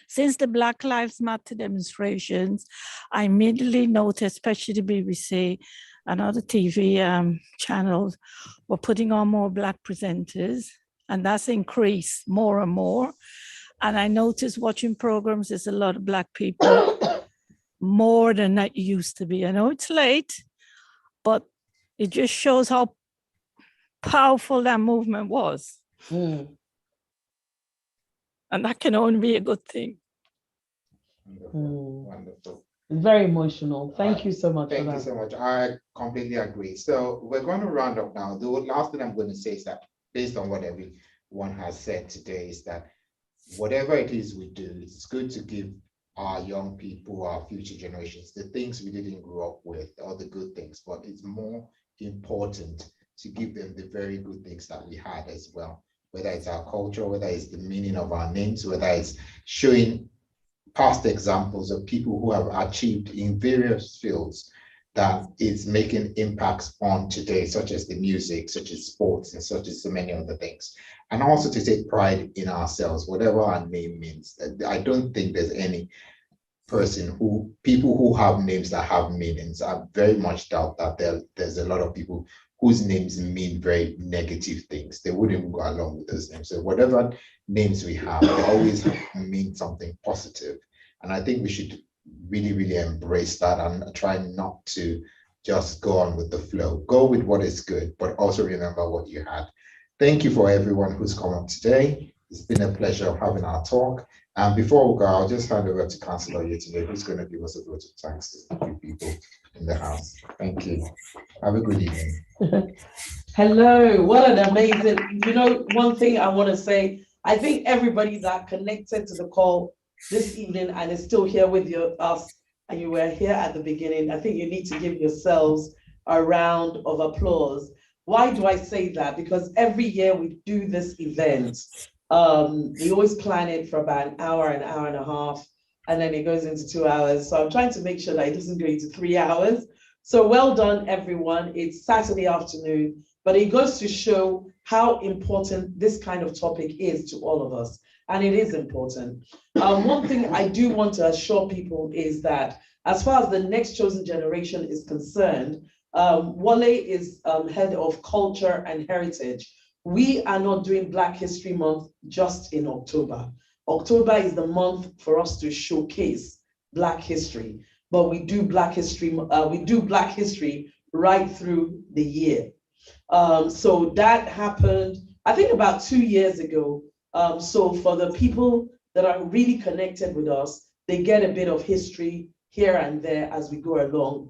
Since the Black Lives Matter demonstrations, I immediately noticed, especially the BBC and other TV channels were putting on more Black presenters, and that's increased more and more. And I noticed watching programs, there's a lot of Black people, more than that used to be. I know it's late, but it just shows how powerful that movement was. And that can only be a good thing. Wonderful. Very emotional. Thank you so much. Thank you so much. I completely agree. So we're going to round up now. The last thing I'm going to say is that based on what everyone has said today is that whatever it is we do, it's good to give our young people, our future generations, the things we didn't grow up with, all the good things, but it's more important to give them the very good things that we had as well, whether it's our culture, whether it's the meaning of our names, whether it's showing past examples of people who have achieved in various fields that is making impacts on today, such as the music, such as sports, and such as so many other things. And also to take pride in ourselves, whatever our name means. I don't think there's any people who have names that have meanings. I very much doubt that there's a lot of people whose names mean very negative things. They wouldn't go along with those names. So whatever names we have, they always mean something positive. And I think we should really, really embrace that and try not to just go on with the flow. Go with what is good, but also remember what you had. Thank you for everyone who's come up today. It's been a pleasure having our talk. And before we go, I'll just hand over to Councillor Yetunde, who's going to give us a vote of thanks to the few people in the house. Thank you. Have a good evening. Hello, what an amazing, one thing I want to say, I think everybody that connected to the call this evening and is still here with us, and you were here at the beginning, I think you need to give yourselves a round of applause. Why do I say that? Because every year we do this event, We always plan it for about an hour and a half, and then it goes into 2 hours. So I'm trying to make sure that it doesn't go into 3 hours. So well done, everyone. It's Saturday afternoon, but it goes to show how important this kind of topic is to all of us. And it is important. One thing I do want to assure people is that as far as the next chosen generation is concerned, Wale is head of culture and heritage. We are not doing Black History Month just in October. October is the month for us to showcase Black history, but we do Black history right through the year. So that happened, I think, about 2 years ago. So for the people that are really connected with us, they get a bit of history here and there as we go along.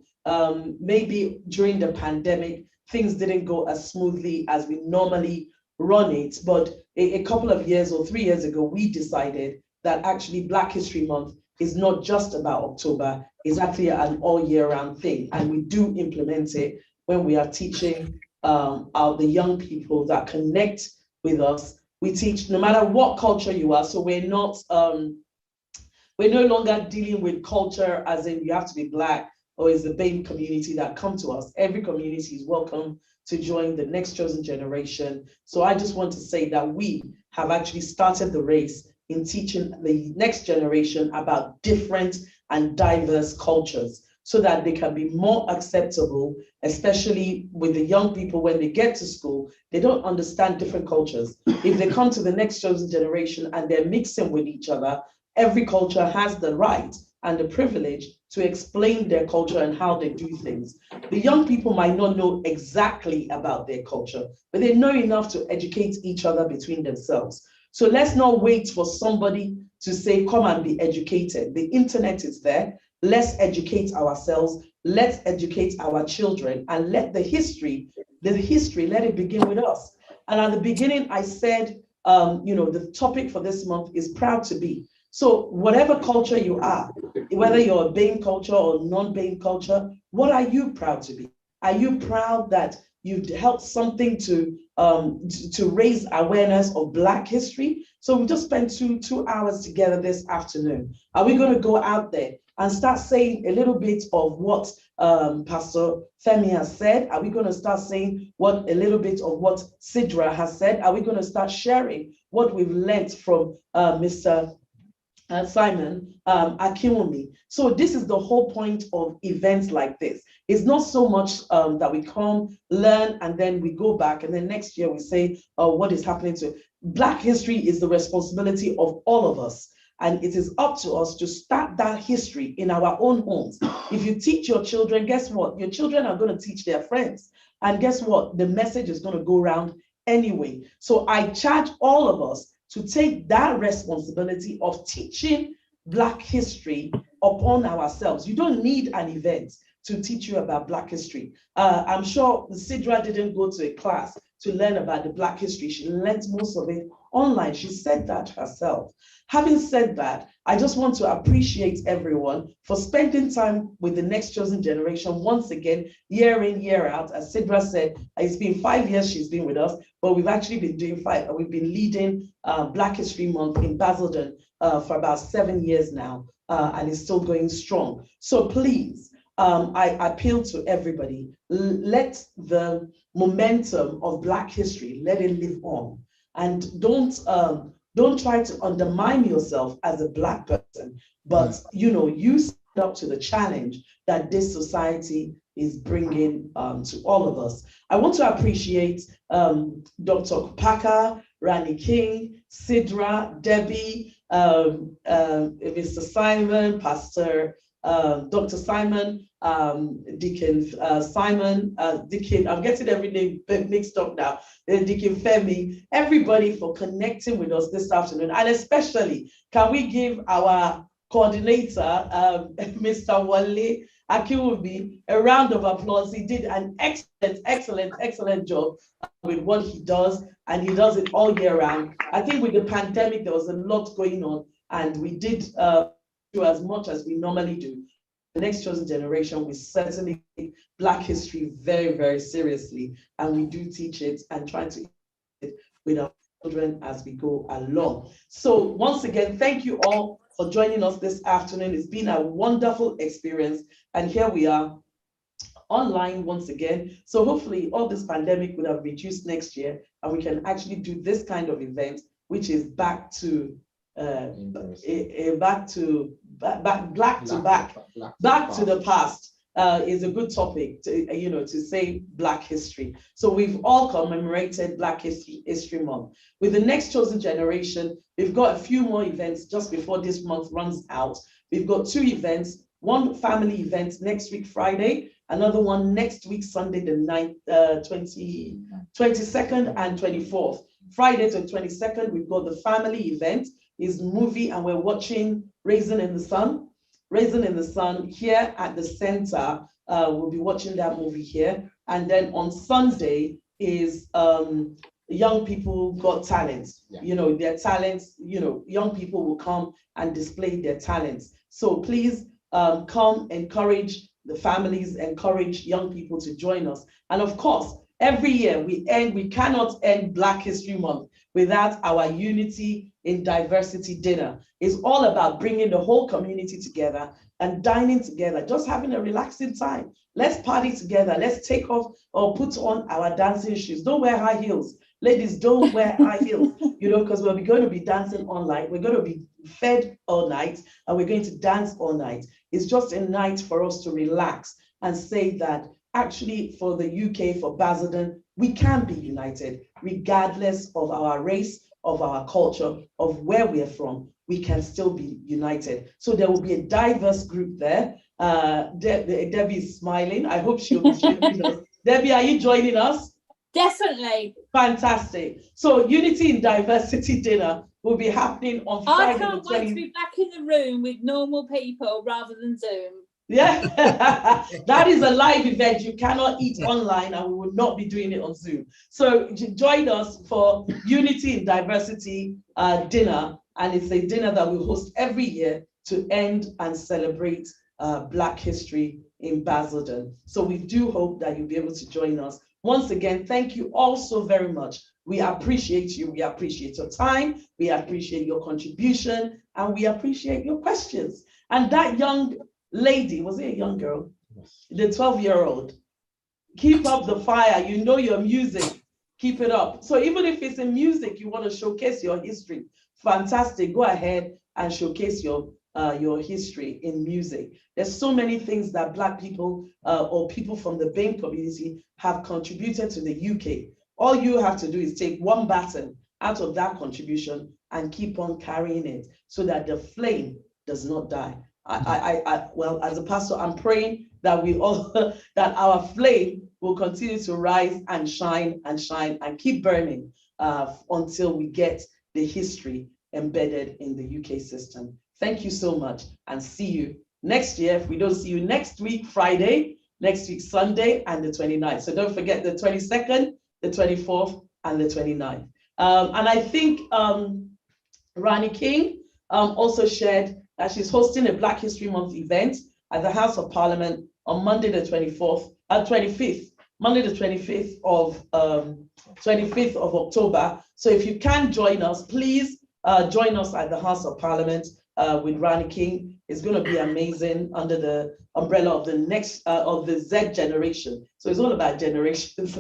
Maybe during the pandemic, things didn't go as smoothly as we normally run it, but a couple of years or 3 years ago, we decided that actually Black History Month is not just about October, it's actually an all year round thing. And we do implement it when we are teaching the young people that connect with us. We teach no matter what culture you are, so we're no longer dealing with culture as in you have to be Black or is the BAME community that come to us. Every community is welcome to join the next chosen generation. So I just want to say that we have actually started the race in teaching the next generation about different and diverse cultures so that they can be more acceptable, especially with the young people when they get to school. They don't understand different cultures. If they come to the next chosen generation and they're mixing with each other, every culture has the right and the privilege to explain their culture and how they do things. The young people might not know exactly about their culture, but they know enough to educate each other between themselves. So let's not wait for somebody to say, come and be educated. The internet is there. Let's educate ourselves. Let's educate our children and let the history, let it begin with us. And at the beginning, I said, the topic for this month is proud to be. So whatever culture you are, whether you're a BAME culture or non-BAME culture, what are you proud to be? Are you proud that you've helped something to raise awareness of Black history? So we just spent two hours together this afternoon. Are we going to go out there and start saying a little bit of what Pastor Femi has said? Are we going to start saying a little bit of what Sidra has said? Are we going to start sharing what we've learned from Mr. Simon Akinwumi? So this is the whole point of events like this. It's not so much that we come, learn, and then we go back, and then next year we say, what is happening to it? Black history is the responsibility of all of us. And it is up to us to start that history in our own homes. If you teach your children, guess what? Your children are going to teach their friends. And guess what? The message is going to go around anyway. So I charge all of us to take that responsibility of teaching Black history upon ourselves. You don't need an event to teach you about Black history. I'm sure Sidra didn't go to a class to learn about the Black history. She learned most of it online. She said that herself. Having said that, I just want to appreciate everyone for spending time with the next chosen generation once again, year in, year out. As Sidra said, it's been 5 years she's been with us, but we've actually been doing we've been leading Black History Month in Basildon for about 7 years now, and it's still going strong. So please, I appeal to everybody, let the momentum of Black history, let it live on. And don't try to undermine yourself as a Black person, but you stand up to the challenge that this society is bringing to all of us. I want to appreciate Dr. Kupaka, Rani King, Sidra, Debbie, Mr. Simon, Pastor Dr. Simon, Deacon Simon, Deacon, I'm getting every name mixed up now, Deacon Femi, everybody for connecting with us this afternoon. And especially, can we give our coordinator, Mr. Wale Akinwumi, a round of applause. He did an excellent job with what he does, and he does it all year round. I think with the pandemic, there was a lot going on, and we did do as much as we normally do. The next chosen generation, we certainly take Black history very, very seriously, and we do teach it and try to teach it with our children as we go along. So once again, thank you all for joining us this afternoon. It's been a wonderful experience. And here we are online once again. So hopefully all this pandemic would have reduced next year and we can actually do this kind of event, which is back to back to the past. Is a good topic to say Black history. So we've all commemorated Black History Month. With the next chosen generation, we've got a few more events just before this month runs out. We've got 2 events, one family event next week Friday, another one next week Sunday the 22nd and 24th. Friday to 22nd, we've got the family event, is movie, and we're watching Raisin in the Sun. Raisin in the Sun here at the center. We'll be watching that movie here. And then on Sunday is Young People Got Talents. Yeah. Their talents, young people will come and display their talents. So please come, encourage the families, encourage young people to join us. And of course, every year we cannot end Black History Month without our Unity in Diversity dinner. It's all about bringing the whole community together and dining together, just having a relaxing time. Let's party together. Let's take off or put on our dancing shoes. Don't wear high heels. Ladies, don't wear high heels, because we're going to be dancing all night. We're going to be fed all night and we're going to dance all night. It's just a night for us to relax and say that actually for the UK, for Basildon, we can be united regardless of our race, of our culture, of where we are from. We can still be united. So there will be a diverse group there. Debbie is smiling. I hope she'll be joining us. Debbie, are you joining us? Definitely. Fantastic. So Unity in Diversity dinner will be happening on Friday. I can't wait to be back in the room with normal people rather than Zoom. Yeah, that is a live event. You cannot eat online and we will not be doing it on Zoom. So join us for Unity in Diversity dinner. And it's a dinner that we host every year to end and celebrate Black history in Basildon. So we do hope that you'll be able to join us. Once again, thank you all so very much. We appreciate you. We appreciate your time. We appreciate your contribution. And we appreciate your questions. And that young lady, was it a young girl? Yes. The 12-year-old. Keep up the fire. You know your music. Keep it up. So even if it's in music, you want to showcase your history. Fantastic. Go ahead and showcase your history in music. There's so many things that Black people or people from the BAME community have contributed to the UK. All you have to do is take one baton out of that contribution and keep on carrying it so that the flame does not die. Well, as a pastor, I'm praying that that our flame will continue to rise and shine and keep burning until we get the history embedded in the UK system. Thank you so much and see you next year. If we don't see you next week, Friday, next week, Sunday, and the 29th. So don't forget the 22nd, the 24th, and the 29th. And I think Rani King also shared that she's hosting a Black History Month event at the House of Parliament on Monday the 25th, Monday the 25th of October. So if you can join us, please join us at the House of Parliament with Rani King. It's going to be amazing under the umbrella of the of the Z generation. So it's all about generations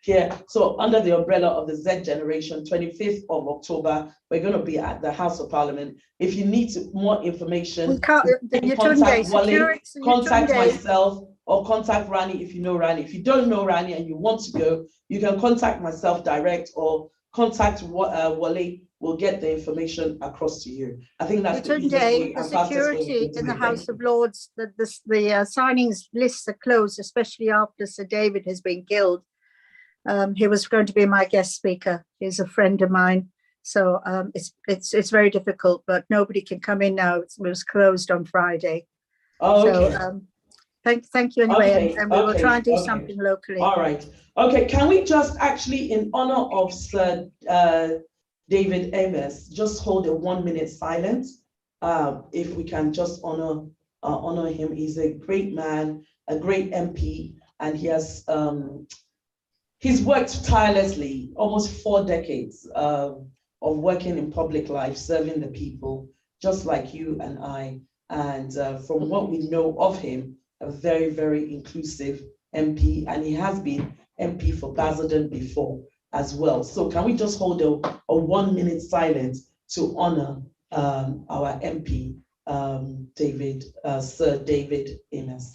here. So under the umbrella of the Z generation, 25th of October, we're going to be at the House of Parliament. If you need more information, contact Wale, contact myself, or contact Rani if you know Rani. If you don't know Rani and you want to go, you can contact myself direct or contact Wale. We'll get the information across to you. I think that's the Today, the security in the House of Lords, the signings lists are closed, especially after Sir David has been killed. He was going to be my guest speaker. He's a friend of mine. So it's very difficult, but nobody can come in now. It was closed on Friday. Oh, okay. So thank you anyway, and we will try and do something locally. All right. Okay, can we just actually, in honor of Sir David Amos, just hold a 1-minute silence? If we can just honor him. He's a great man, a great MP, and he He's worked tirelessly, almost 4 decades of working in public life, serving the people, just like you and I. And from what we know of him, a very, very inclusive MP, and he has been MP for Basildon before as well. So can we just hold a 1 minute silence to honor our MP, Sir David Amos.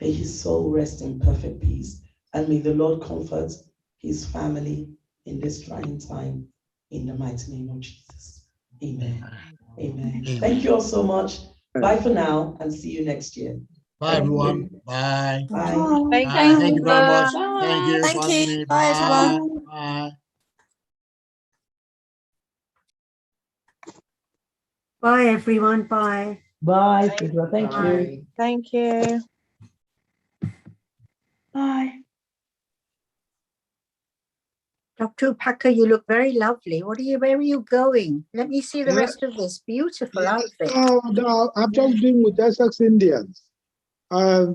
May his soul rest in perfect peace, and may the Lord comfort his family in this trying time, in the mighty name of Jesus. Amen. Amen. Amen. Thank you all so much. Bye for now, and see you next year. Bye, everyone. Bye. Bye. Bye. Thank you very much. Bye. Thank you. Thank you. Family. Bye, everyone. Bye. Bye, everyone. Bye. Bye, Sidra. Thank Bye. you. Thank you. Bye. Dr. Packer, you look very lovely. Where are you going? Let me see the Yeah. rest of this beautiful outfit. No, I'm just being with Essex Indians. The